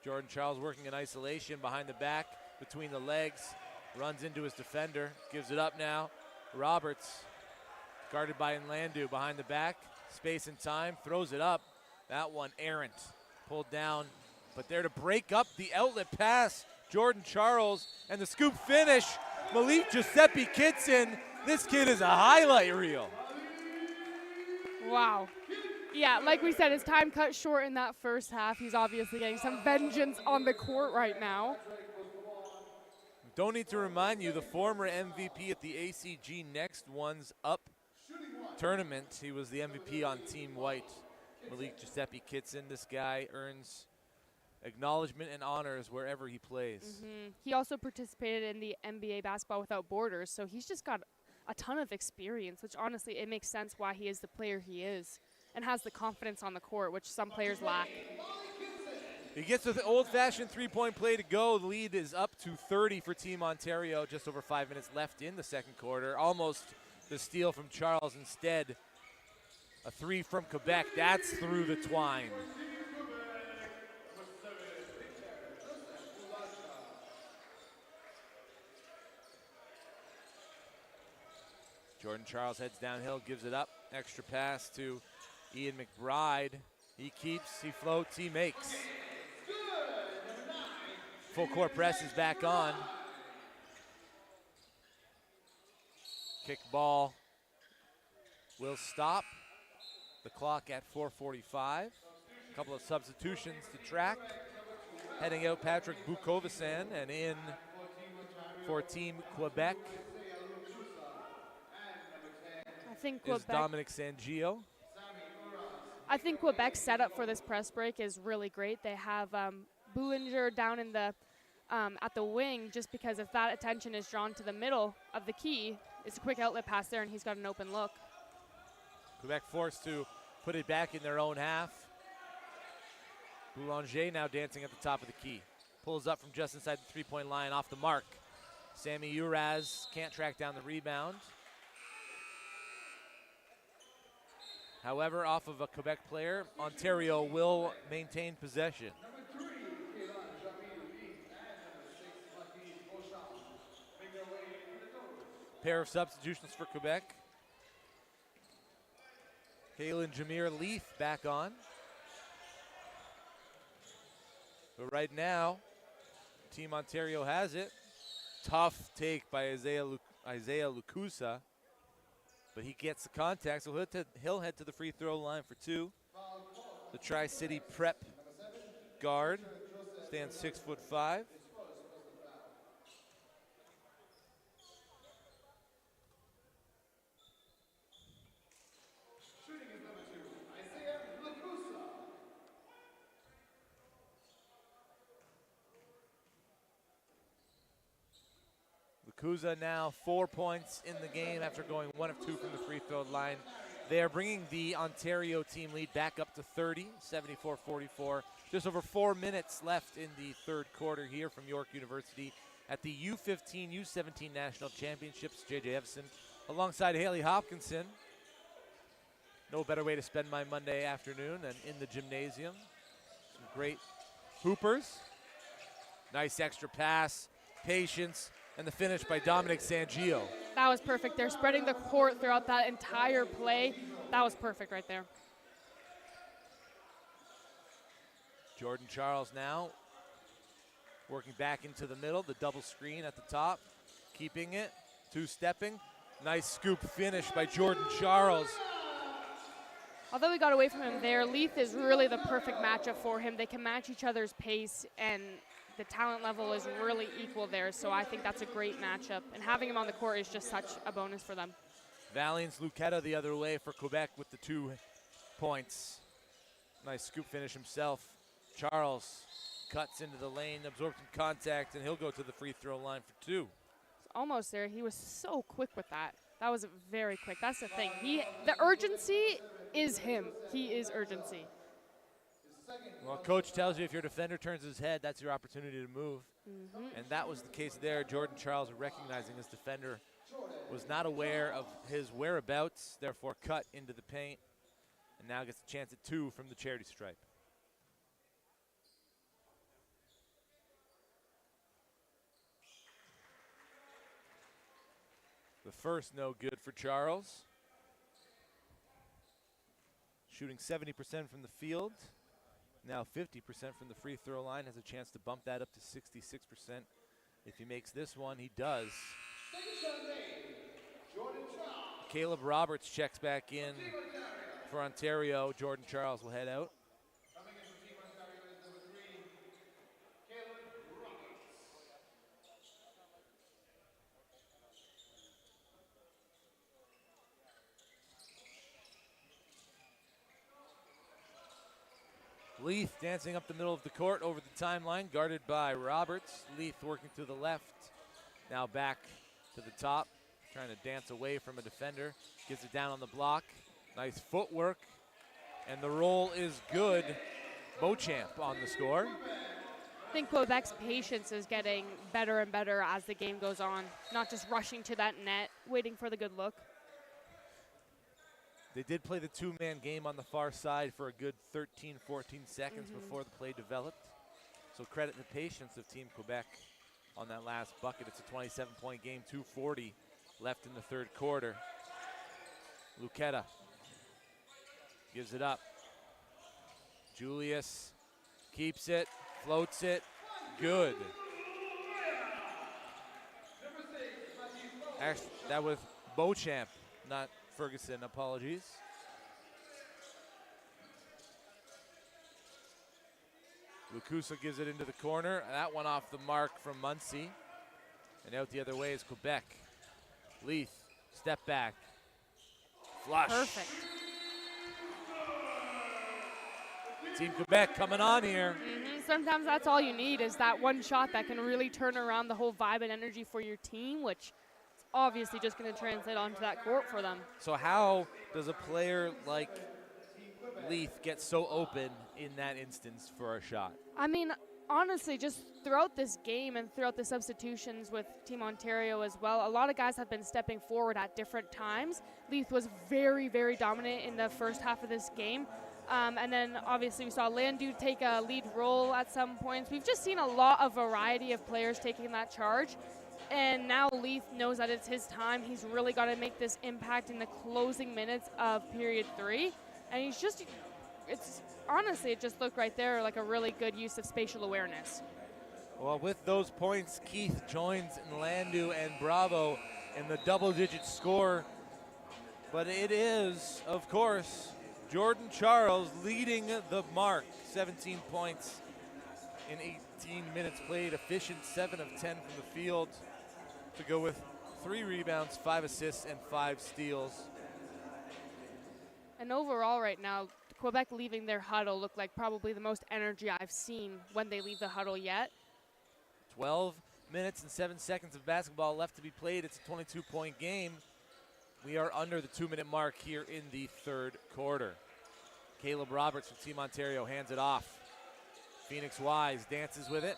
Jordan Charles working in isolation behind the back, between the legs, runs into his defender, gives it up now. Roberts, guarded by Nlandu behind the back, space and time, throws it up. That one errant, pulled down, but there to break up the outlet pass, Jordan Charles, and the scoop finish, Malik Giuseppe Kitson. This kid is a highlight reel. Wow. Yeah, like we said, his time cut short in that first half. He's obviously getting some vengeance on the court right now. Don't need to remind you, the former MVP at the ACG Next One's Up tournament. He was the MVP on Team White. Malik Giuseppe Kitson, this guy earns acknowledgement and honors wherever he plays. He also participated in the NBA Basketball Without Borders, so he's just got a ton of experience, which honestly, it makes sense why he is the player he is and has the confidence on the court, which some players lack. He gets the old-fashioned three-point play to go. The lead is up to 30 for Team Ontario. Just over 5 minutes left in the second quarter. Almost the steal from Charles. Instead, a 3 from Quebec. That's through the twine. Jordan Charles heads downhill, gives it up. Extra pass to Ian McBride. He keeps, he floats, he makes. Full court press is back on. Kick ball will stop. The clock at 4:45. A couple of substitutions to track. Heading out Patrick Vukovasan, and in for Team Quebec I think is Quebec, Dominic Sangio. I think Quebec's setup for this press break is really great. They have Boulanger down in the at the wing, just because if that attention is drawn to the middle of the key, it's a quick outlet pass there, and he's got an open look. Quebec forced to put it back in their own half. Boulanger now dancing at the top of the key. Pulls up from just inside the three-point line, off the mark. Sammy Uraz can't track down the rebound. However, off of a Quebec player, Ontario will maintain possession. Pair of substitutions for Quebec. Kalen Jameer Leaf back on. But right now, Team Ontario has it. Tough take by Isaiah Lukusa. But he gets the contact, so he'll head to the free throw line for 2. The Tri-City Prep guard stands 6'5". Lukusa now 4 points in the game after going 1 of 2 from the free throw line. They are bringing the Ontario team lead back up to 30, 74-44. Just over 4 minutes left in the third quarter here from York University at the U15, U17 National Championships. JJ Evison alongside Haley Hopkinson. No better way to spend my Monday afternoon than in the gymnasium. Some great hoopers. Nice extra pass, patience, and the finish by Dominic Sangio. That was perfect. They're spreading the court throughout that entire play. That was perfect right there. Jordan Charles now working back into the middle, the double screen at the top, keeping it, two-stepping. Nice scoop finish by Jordan Charles. Although we got away from him there, Leith is really the perfect matchup for him. They can match each other's pace, and the talent level is really equal there, so I think that's a great matchup. And having him on the court is just such a bonus for them. Valiance Luqueta the other way for Quebec with the 2 points. Nice scoop finish himself. Charles cuts into the lane, absorbs some contact, and he'll go to the free throw line for 2. It's almost there. He was so quick with that. That was very quick. That's the thing. The urgency is him. He is urgency. Well, coach tells you if your defender turns his head, that's your opportunity to move. And that was the case there. Jordan Charles, recognizing his defender, was not aware of his whereabouts, therefore cut into the paint, and now gets a chance at 2 from the charity stripe. The first no good for Charles. Shooting 70% from the field. Now 50% from the free throw line. Has a chance to bump that up to 66%. If he makes this one, he does. Caleb Roberts checks back in for Ontario. Jordan Charles will head out. Leith dancing up the middle of the court over the timeline, guarded by Roberts. Leith working to the left, now back to the top, trying to dance away from a defender. Gives it down on the block. Nice footwork, and the roll is good. Beauchamp on the score. I think Quebec's patience is getting better and better as the game goes on, not just rushing to that net, waiting for the good look. They did play the 2-man game on the far side for a good 13, 14 seconds before the play developed. So credit the patience of Team Quebec on that last bucket. It's a 27-point game, 2:40 left in the third quarter. Luqueta gives it up. Julius keeps it, floats it, good. Actually, that was Beauchamp, not Ferguson, apologies. Lucusa gives it into the corner. That one off the mark from Muncie. And out the other way is Quebec. Leith, step back. Flush. Perfect. Team Quebec coming on here. Sometimes that's all you need is that one shot that can really turn around the whole vibe and energy for your team, which obviously just going to translate onto that court for them. So how does a player like Leith get so open in that instance for a shot? I mean, honestly, just throughout this game and throughout the substitutions with Team Ontario as well, a lot of guys have been stepping forward at different times. Leith was very, very dominant in the first half of this game. And then obviously we saw Landu take a lead role at some points. We've just seen a lot of variety of players taking that charge. And now Leith knows that it's his time. He's really got to make this impact in the closing minutes of period 3. And he's just, honestly, it just looked right there like a really good use of spatial awareness. Well, with those points, Keith joins Landu and Bravo in the double-digit score. But it is, of course, Jordan Charles leading the mark. 17 points in 18 minutes played. Efficient, 7 of 10 from the field, to go with 3 rebounds, 5 assists, and 5 steals. And overall right now, Quebec leaving their huddle looked like probably the most energy I've seen when they leave the huddle yet. 12 minutes and 7 seconds of basketball left to be played. It's a 22-point game. We are under the 2-minute mark here in the third quarter. Caleb Roberts from Team Ontario hands it off. Phoenix Wise dances with it.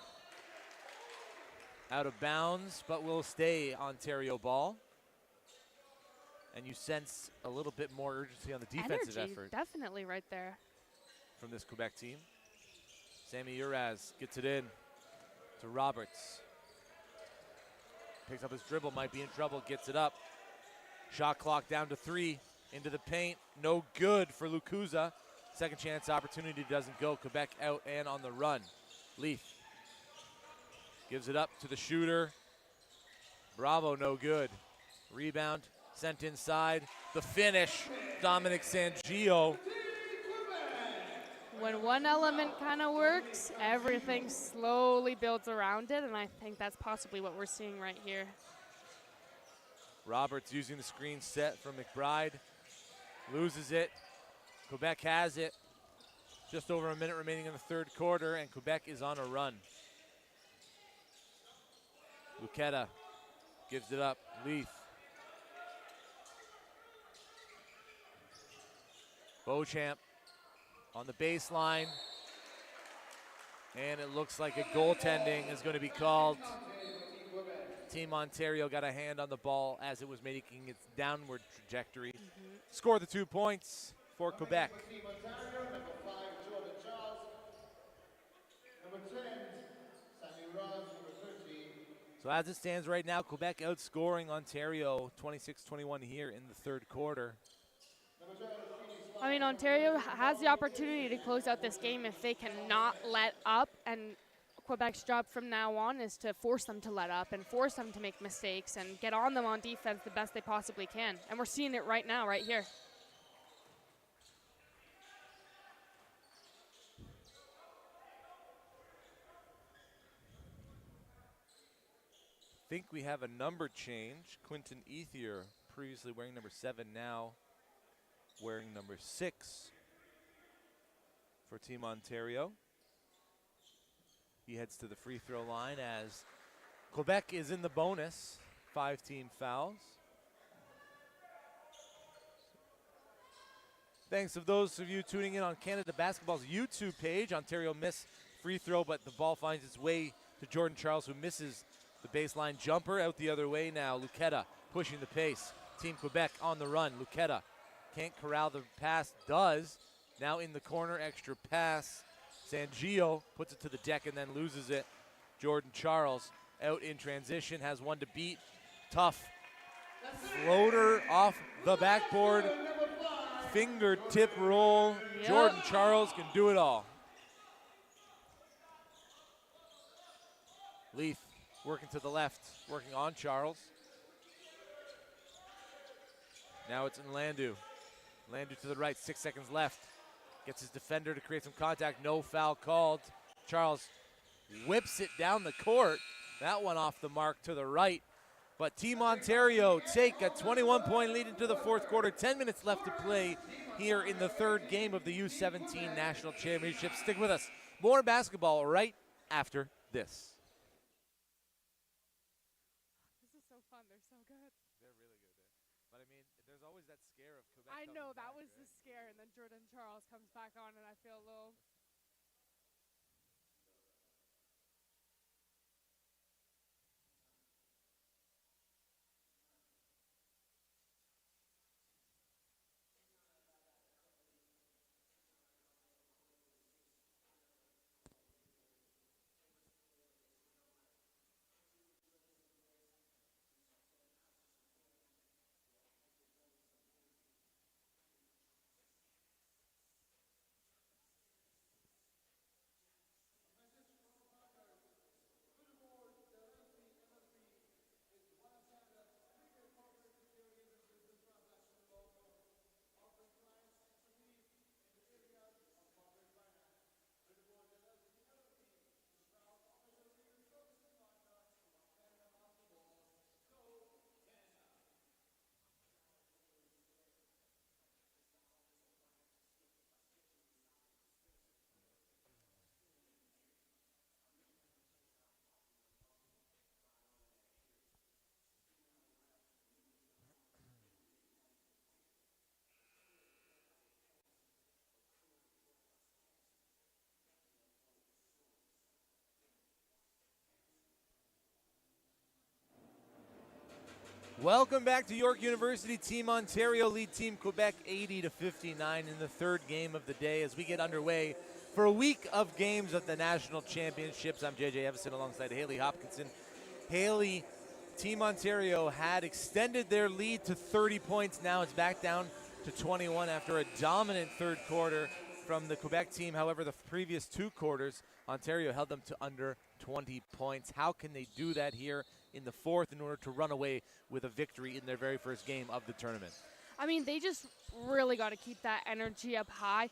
Out of bounds, but will stay Ontario ball. And you sense a little bit more urgency on the defensive Energy, effort definitely right there. from this Quebec team. Sammy Uraz gets it in to Roberts. Picks up his dribble, might be in trouble, gets it up. Shot clock down to 3, into the paint, no good for Lukuza. Second chance opportunity doesn't go. Quebec out and on the run. Leaf gives it up to the shooter. Bravo, no good. Rebound, sent inside. The finish, Dominic Sangio. When one element kind of works, everything slowly builds around it, and I think that's possibly what we're seeing right here. Roberts using the screen set from McBride. Loses it. Quebec has it. Just over a minute remaining in the third quarter, and Quebec is on a run. Luqueta gives it up. Leaf. Beauchamp on the baseline. And it looks like a goaltending is going to be called. Team Ontario got a hand on the ball as it was making its downward trajectory. Score the 2 points for Quebec. Team Ontario, number 5, Jordan Charles. Number 10, Sammy Ross, number 13. So as it stands right now, Quebec outscoring Ontario 26-21 here in the third quarter. I mean, Ontario has the opportunity to close out this game if they cannot let up, and Quebec's job from now on is to force them to let up and force them to make mistakes and get on them on defense the best they possibly can. And we're seeing it right now, right here. I think we have a number change. Quinton Ethier, previously wearing number 7, now wearing number 6 for Team Ontario. He heads to the free throw line as Quebec is in the bonus. 5 team fouls. Thanks to those of you tuning in on Canada Basketball's YouTube page. Ontario missed free throw, but the ball finds its way to Jordan Charles, who misses the baseline jumper. Out the other way now. Luqueta pushing the pace. Team Quebec on the run. Luqueta can't corral the pass. Does. Now in the corner. Extra pass. Sangio puts it to the deck and then loses it. Jordan Charles out in transition. Has one to beat. Tough. Floater off the backboard. Fingertip roll. Yep. Jordan Charles can do it all. Leaf working to the left, working on Charles. Now it's in Landu. Landu to the right, 6 seconds left. Gets his defender to create some contact, no foul called. Charles whips it down the court. That one off the mark to the right. But Team Ontario take a 21-point lead into the fourth quarter. 10 minutes left to play here in the third game of the U17 National Championship. Stick with us. More basketball right after this. This is so fun. They're so good. They're really good. But I mean, there's always that scare of Quebec. I coming know, that back, was right? the scare, and then Jordan Charles comes back on, and I feel a little... Welcome back to York University. Team Ontario lead Team Quebec 80-59 in the third game of the day as we get underway for a week of games at the National Championships. I'm JJ Evison alongside Haley Hopkinson. Haley, Team Ontario had extended their lead to 30 points. Now it's back down to 21 after a dominant third quarter from the Quebec team. However, the previous two quarters, Ontario held them to under 20 points. How can they do that here in the fourth in order to run away with a victory in their very first game of the tournament? I mean, they just really got to keep that energy up high.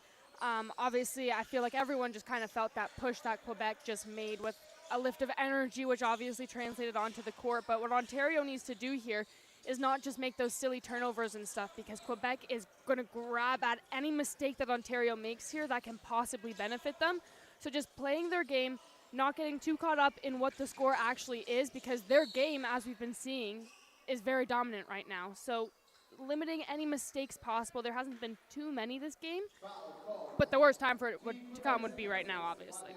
Obviously, I feel like everyone just kind of felt that push that Quebec just made with a lift of energy, which obviously translated onto the court. But what Ontario needs to do here is not just make those silly turnovers and stuff, because Quebec is going to grab at any mistake that Ontario makes here that can possibly benefit them. So just playing their game, not getting too caught up in what the score actually is, because their game, as we've been seeing, is very dominant right now. So limiting any mistakes possible. There hasn't been too many this game, but the worst time for it to come would be right now, obviously.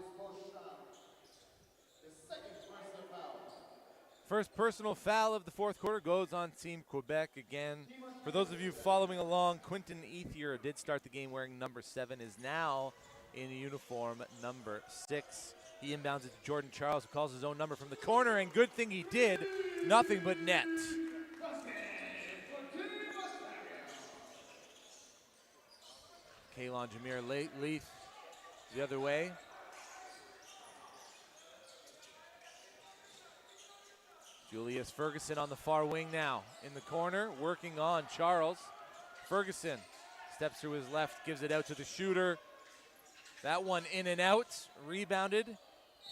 First personal foul of the fourth quarter goes on Team Quebec again. For those of you following along, Quinton Ethier did start the game wearing number 7, is now in uniform number 6. He inbounds it to Jordan Charles, who calls his own number from the corner, and good thing he did. Nothing but net. Kaylon Jameer Leith the other way. Julius Ferguson on the far wing now. In the corner, working on Charles. Ferguson steps through his left, gives it out to the shooter. That one in and out, rebounded,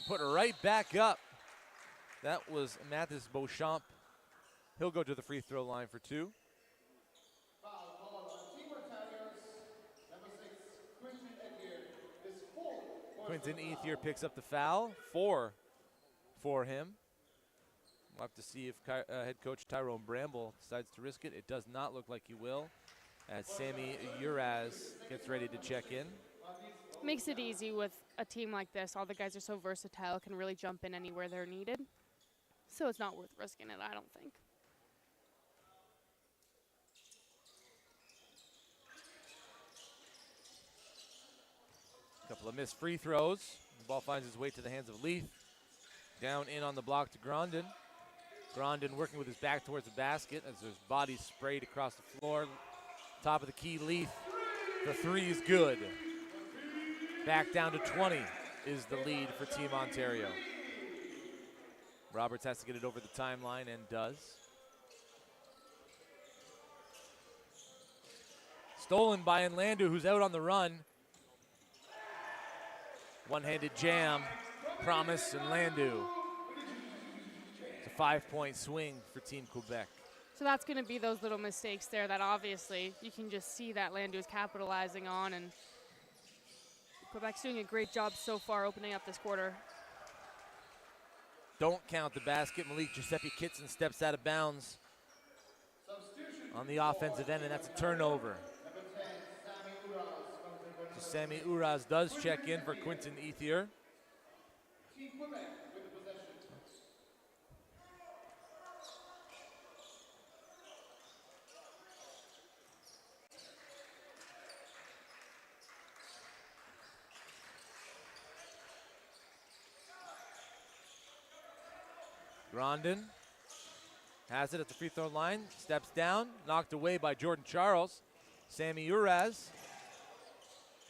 put it right back up. That was Mathis Beauchamp. He'll go to the free throw line for 2. Quinton Ethier picks up the foul, 4 for him. We'll have to see if head coach Tyrone Bramble decides to risk it. It does not look like he will, as Sammy Uraz gets ready to check in. Makes it easy with a team like this. All the guys are so versatile, can really jump in anywhere they're needed. So it's not worth risking it, I don't think. Couple of missed free throws. The ball finds its way to the hands of Leith. Down in on the block to Grondin. Grondin working with his back towards the basket as there's bodies sprayed across the floor. Top of the key, Leith. The 3 is good. Back down to 20 is the lead for Team Ontario. Roberts has to get it over the timeline and does. Stolen by Nlandu, who's out on the run. One-handed jam, Promise Nlandu. It's a 5-point swing for Team Quebec. So that's going to be those little mistakes there that obviously you can just see that Landu is capitalizing on, and Quebec's doing a great job so far opening up this quarter. Don't count the basket. Malik Giuseppe Kitson steps out of bounds on the offensive end, and that's a turnover. So Sammy Uraz does check in for Quinton Ethier. Grondin has it at the free throw line, steps down, knocked away by Jordan Charles. Sammy Uraz.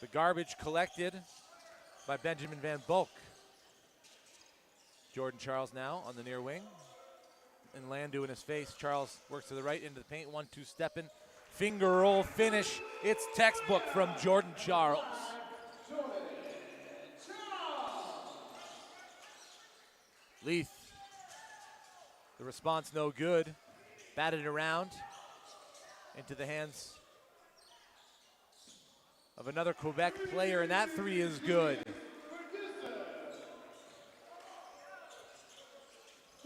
The garbage collected by Benjamin Van Bulk. Jordan Charles now on the near wing. And Landu in his face. Charles works to the right into the paint. 1-2 stepping. Finger roll finish. It's textbook from Jordan Charles. Leith. The response no good. Batted around into the hands of another Quebec player, and that 3 is good.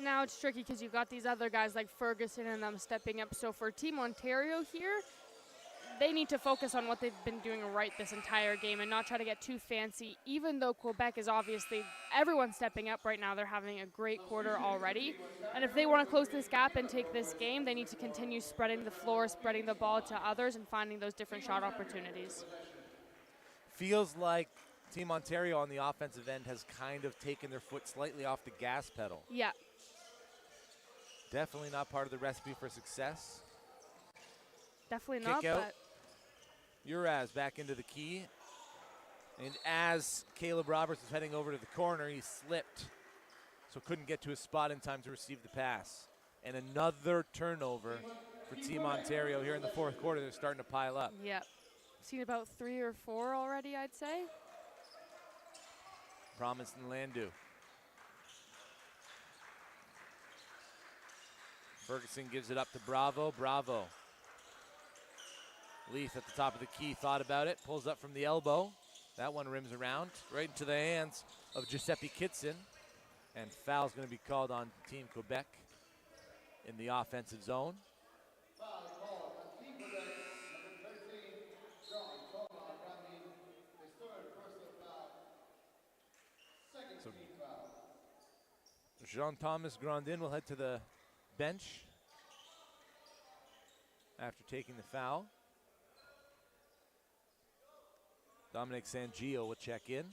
Now it's tricky because you've got these other guys like Ferguson and them stepping up. So for Team Ontario here, they need to focus on what they've been doing right this entire game and not try to get too fancy, even though Quebec is obviously, everyone's stepping up right now. They're having a great quarter already. And if they want to close this gap and take this game, they need to continue spreading the floor, spreading the ball to others, and finding those different shot opportunities. Feels like Team Ontario on the offensive end has kind of taken their foot slightly off the gas pedal. Yeah. Definitely not part of the recipe for success. Definitely Kick not, out. but Uraz back into the key. And as Caleb Roberts was heading over to the corner, he slipped. So couldn't get to his spot in time to receive the pass. And another turnover for Team Ontario here in the fourth quarter. They're starting to pile up. yeah. Seen about 3 or 4 already, I'd say. Promise and Landu. Ferguson gives it up to Bravo. Bravo. Leith at the top of the key thought about it. Pulls up from the elbow. That one rims around right into the hands of Giuseppe Kitson. And foul's going to be called on Team Quebec in the offensive zone. Foul called on Team Quebec, number 13, Jean-Thomas Grandin, his third personal foul, second team foul. Jean-Thomas Grandin will head to the bench after taking the foul. Dominic Sangio will check in.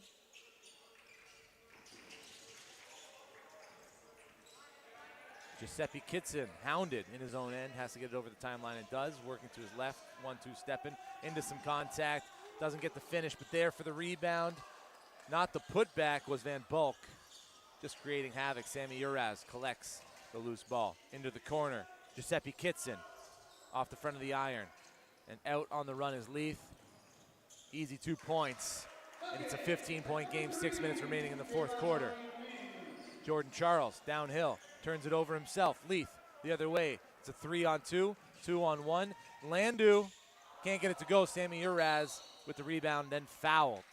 Giuseppe Kitson, hounded in his own end, has to get it over the timeline and does, working to his left, 1-2 stepping into some contact, doesn't get the finish, but there for the rebound. Not the putback was Van Bulk, just creating havoc. Sammy Uraz collects the loose ball into the corner. Giuseppe Kitson off the front of the iron, and out on the run is Leith. Easy 2 points, and it's a 15-point game, 6 minutes remaining in the fourth quarter. Jordan Charles downhill, turns it over himself. Leith the other way. It's a 3-on-2, 2-on-1. Landu can't get it to go. Sammy Uraz with the rebound, then fouled.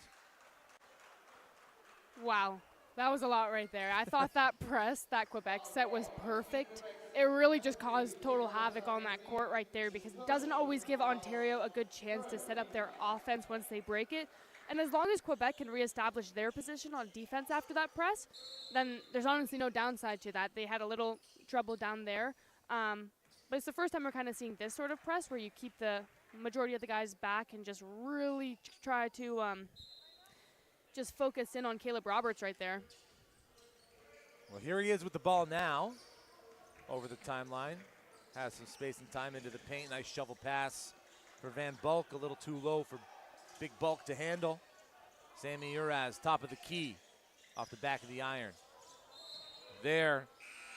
Wow, that was a lot right there. I thought that press, that Quebec set was perfect. It really just caused total havoc on that court right there because it doesn't always give Ontario a good chance to set up their offense once they break it. And as long as Quebec can reestablish their position on defense after that press, then there's honestly no downside to that. They had a little trouble down there. But it's the first time we're kind of seeing this sort of press where you keep the majority of the guys back and just really try to just focus in on Caleb Roberts right there. Well, here he is with the ball now. Over the timeline. Has some space and time into the paint. Nice shovel pass for Van Bulk. A little too low for Big Bulk to handle. Sammy Uraz, top of the key, off the back of the iron. There,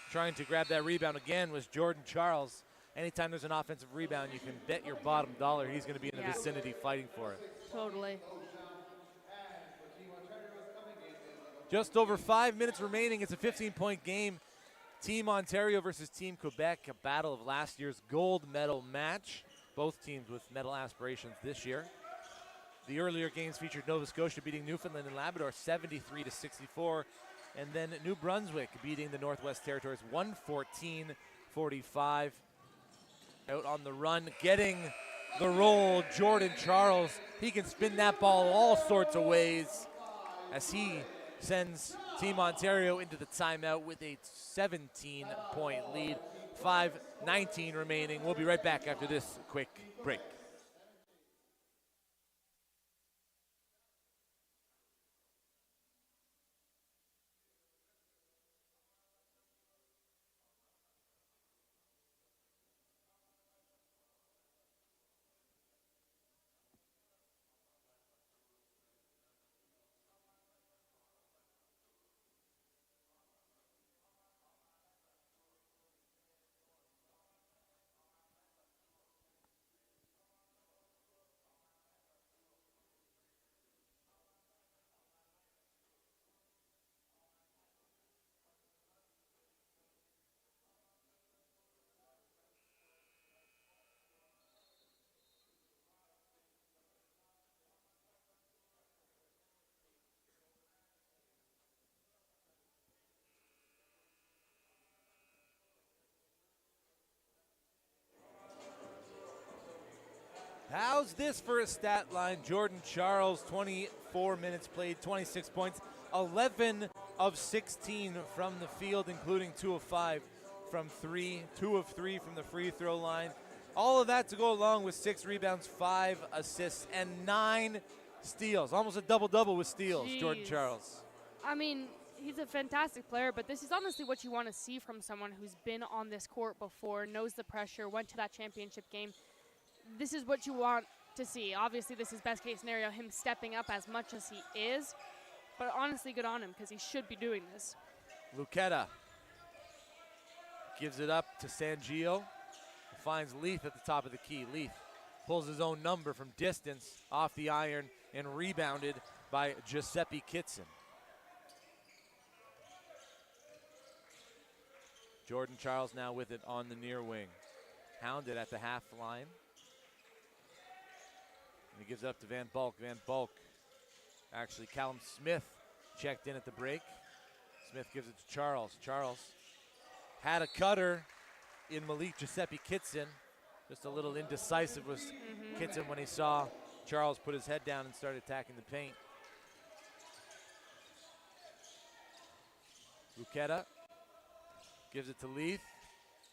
trying to grab that rebound again was Jordan Charles. Anytime there's an offensive rebound, you can bet your bottom dollar he's going to be in the vicinity fighting for it. Totally. Just over 5 minutes remaining. It's a 15-point game. Team Ontario versus Team Quebec, a battle of last year's gold medal match. Both teams with medal aspirations this year. The earlier games featured Nova Scotia beating Newfoundland and Labrador 73-64, and then New Brunswick beating the Northwest Territories 114-45. Out on the run, getting the roll, Jordan Charles. He can spin that ball all sorts of ways as he sends Team Ontario into the timeout with a 17-point lead. 5:19 remaining. We'll be right back after this quick break. How's this for a stat line? Jordan Charles, 24 minutes played, 26 points, 11 of 16 from the field, including 2 of 5 from 3, 2 of 3 from the free throw line. All of that to go along with 6 rebounds, 5 assists, and 9 steals. Almost a double-double with steals, Jeez. Jordan Charles. I mean, he's a fantastic player, but this is honestly what you want to see from someone who's been on this court before, knows the pressure, went to that championship game. This is what you want to see. Obviously, this is best case scenario, him stepping up as much as he is. But honestly, good on him because he should be doing this. Luqueta gives it up to Sangio. Finds Leith at the top of the key. Leith pulls his own number from distance off the iron and rebounded by Giuseppe Kitson. Jordan Charles now with it on the near wing. Hounded at the half line. And he gives it up to Van Bulk. Van Bulk, actually Callum Smith checked in at the break. Smith gives it to Charles. Charles had a cutter in Malik Giuseppe Kitson. Just a little indecisive was Kitson when he saw Charles put his head down and start attacking the paint. Luqueta gives it to Leith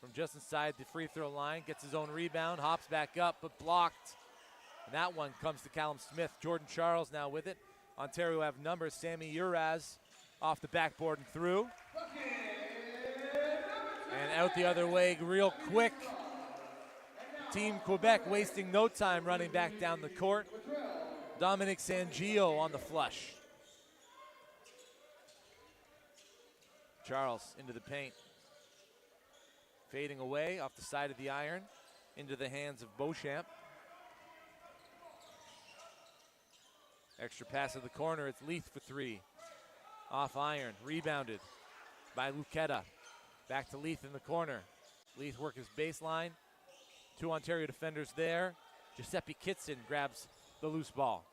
from just inside the free throw line, gets his own rebound, hops back up, but blocked. And that one comes to Callum Smith. Jordan Charles now with it. Ontario have numbers. Sammy Uraz off the backboard and through. And out the other way real quick. Team Quebec wasting no time running back down the court. Dominic Sangio on the flush. Charles into the paint. Fading away off the side of the iron into the hands of Beauchamp. Extra pass of the corner, it's Leith for 3. Off iron, rebounded by Luqueta. Back to Leith in the corner. Leith work his baseline. 2 Ontario defenders there. Giuseppe Kitson grabs the loose ball.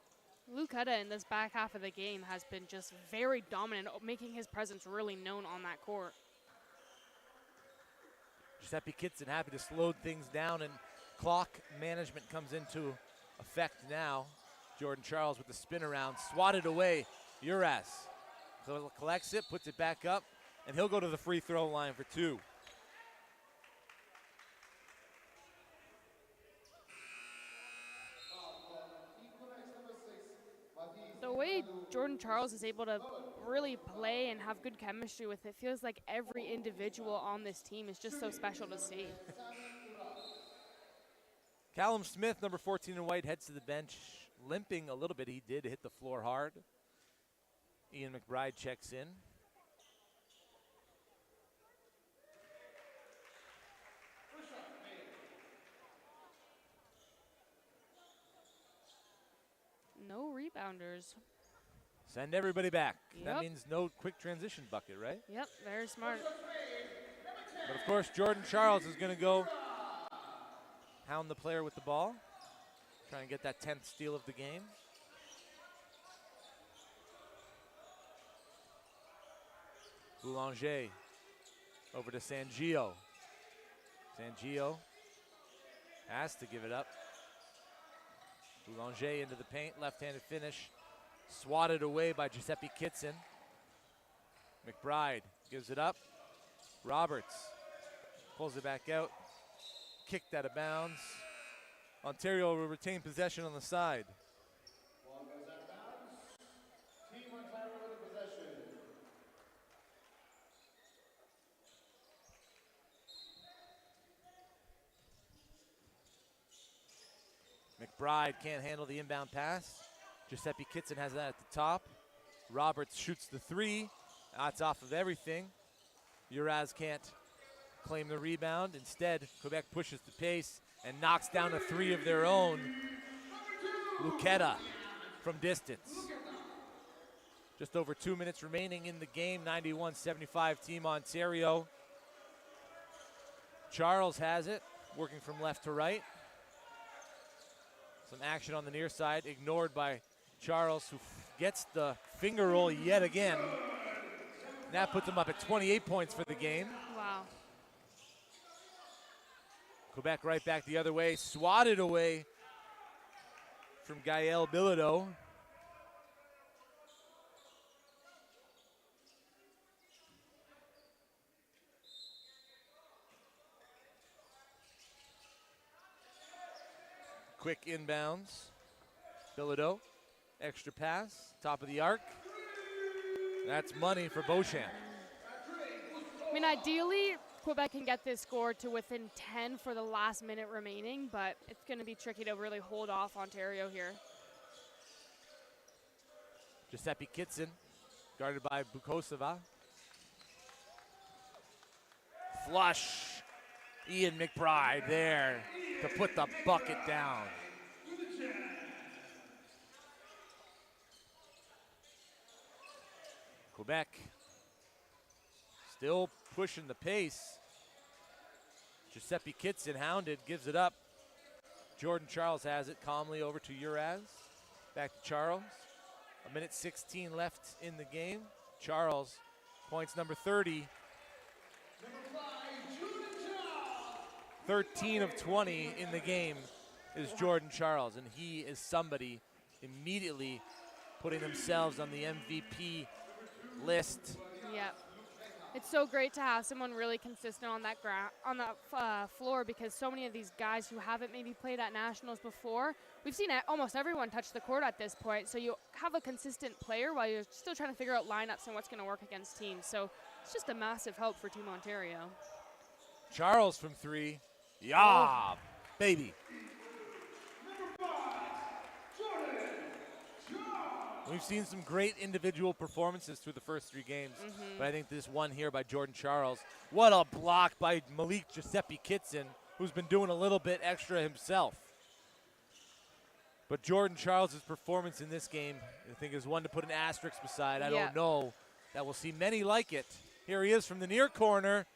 Luqueta in this back half of the game has been just very dominant, making his presence really known on that court. Giuseppe Kitson happy to slow things down, and clock management comes into effect now. Jordan Charles with the spin around, swatted away. Uras collects it, puts it back up, and he'll go to the free throw line for 2. The way Jordan Charles is able to really play and have good chemistry with it feels like every individual on this team is just so special to see. Callum Smith, number 14 in white, heads to the bench, limping a little bit. He did hit the floor hard. Ian McBride checks in. No rebounders. Send everybody back. Yep. That means no quick transition bucket, right? Yep, very smart. But of course, Jordan Charles is going to go hound the player with the ball. Try and get that 10th steal of the game. Boulanger over to Sangio. Sangio has to give it up. Boulanger into the paint, left-handed finish. Swatted away by Giuseppe Kitson. McBride gives it up. Roberts pulls it back out. Kicked out of bounds. Ontario will retain possession on the side. Ball goes out of bounds. Team Ontario with the possession. McBride can't handle the inbound pass. Giuseppe Kitson has that at the top. Roberts shoots the 3. That's off of everything. Uraz can't claim the rebound. Instead, Quebec pushes the pace and knocks down a 3 of their own. Luqueta from distance. Just over 2 minutes remaining in the game. 91-75 Team Ontario. Charles has it, working from left to right. Some action on the near side, ignored by Charles, who gets the finger roll yet again. That puts him up at 28 points for the game. Wow. Quebec right back the other way, swatted away from Gael Bilodeau. Quick inbounds. Bilodeau, extra pass, top of the arc. That's money for Beauchamp. I mean, ideally, Quebec can get this score to within 10 for the last minute remaining, but it's going to be tricky to really hold off Ontario here. Giuseppe Kitson, guarded by Bukosova. Flush. Ian McBride there to put the bucket down. Quebec still pushing the pace. Giuseppe Kitson hounded, gives it up. Jordan Charles has it calmly over to Uraz. Back to Charles. 1:16 left in the game. Charles, points number 30. 13 of 20 in the game is Jordan Charles, and he is somebody immediately putting themselves on the MVP list. Yeah. It's so great to have someone really consistent on that floor, because so many of these guys who haven't maybe played at nationals before, we've seen almost everyone touch the court at this point. So you have a consistent player while you're still trying to figure out lineups and what's going to work against teams. So it's just a massive help for Team Ontario. Charles from 3. Yeah, baby. We've seen some great individual performances through the first 3 games, but I think this one here by Jordan Charles, what a block by Malik Giuseppe Kitson, who's been doing a little bit extra himself. But Jordan Charles' performance in this game, I think, is one to put an asterisk beside. I don't know that we'll see many like it. Here he is from the near corner.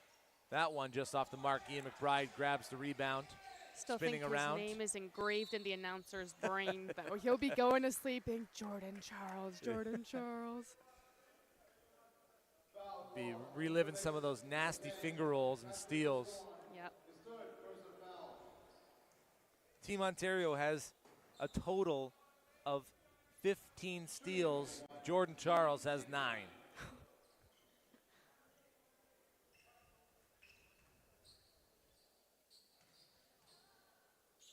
That one just off the mark. Ian McBride grabs the rebound. Still spinning think around. His name is engraved in the announcer's brain, though. He'll be going to sleep in Jordan Charles, Jordan Charles. Be reliving some of those nasty finger rolls and steals. Yep. Team Ontario has a total of 15 steals. Jordan Charles has 9.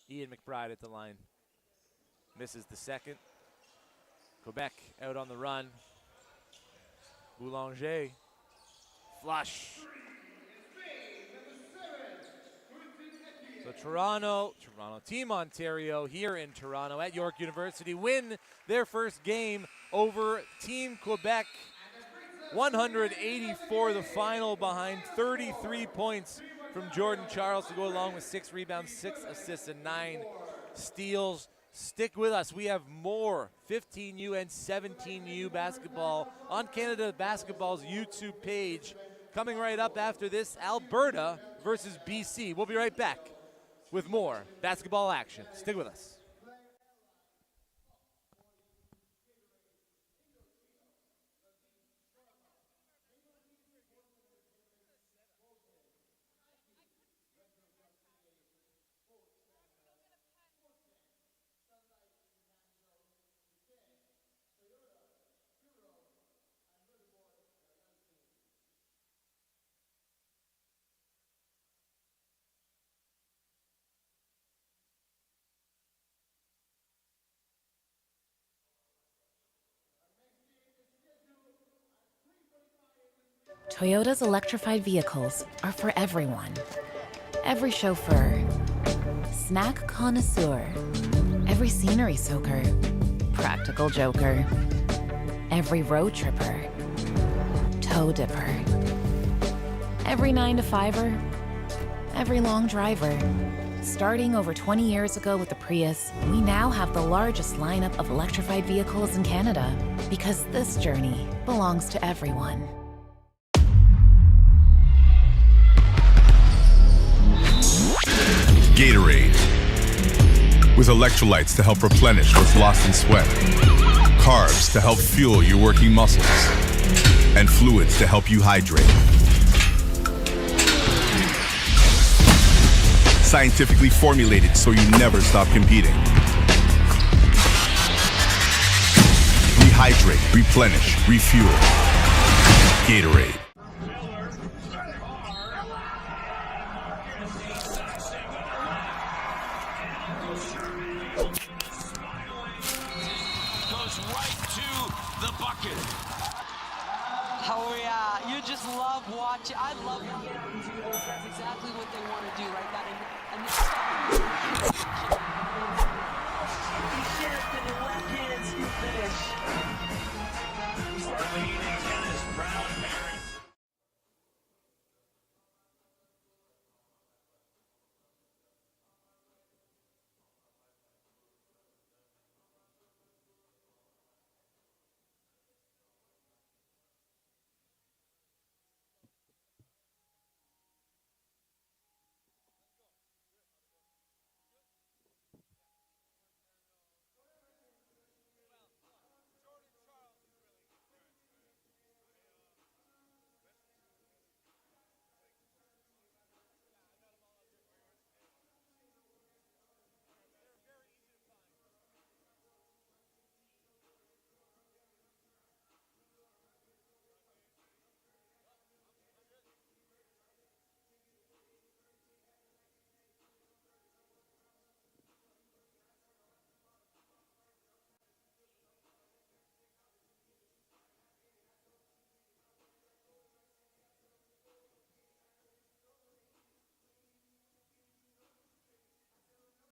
Ian McBride at the line. Misses the second. Quebec out on the run. Boulanger. Flush. So Toronto, Team Ontario here in Toronto at York University win their first game over Team Quebec. 184 the final behind 33 points from Jordan Charles to go along with 6 rebounds, 6 assists, and 9 steals. Stick with us. We have more 15U and 17U basketball on Canada Basketball's YouTube page. Coming right up after this, Alberta versus BC. We'll be right back with more basketball action. Stick with us. Toyota's electrified vehicles are for everyone. Every chauffeur, snack connoisseur, every scenery soaker, practical joker, every road tripper, toe dipper, every 9-to-5er, every long driver. Starting over 20 years ago with the Prius, we now have the largest lineup of electrified vehicles in Canada, because this journey belongs to everyone. Gatorade. With electrolytes to help replenish what's lost in sweat. Carbs to help fuel your working muscles. And fluids to help you hydrate. Scientifically formulated so you never stop competing. Rehydrate, replenish, refuel. Gatorade. Goes right to the bucket. Oh yeah, you just love watching. I love watching these heroes. That's exactly what they want to do right now. And Our lead is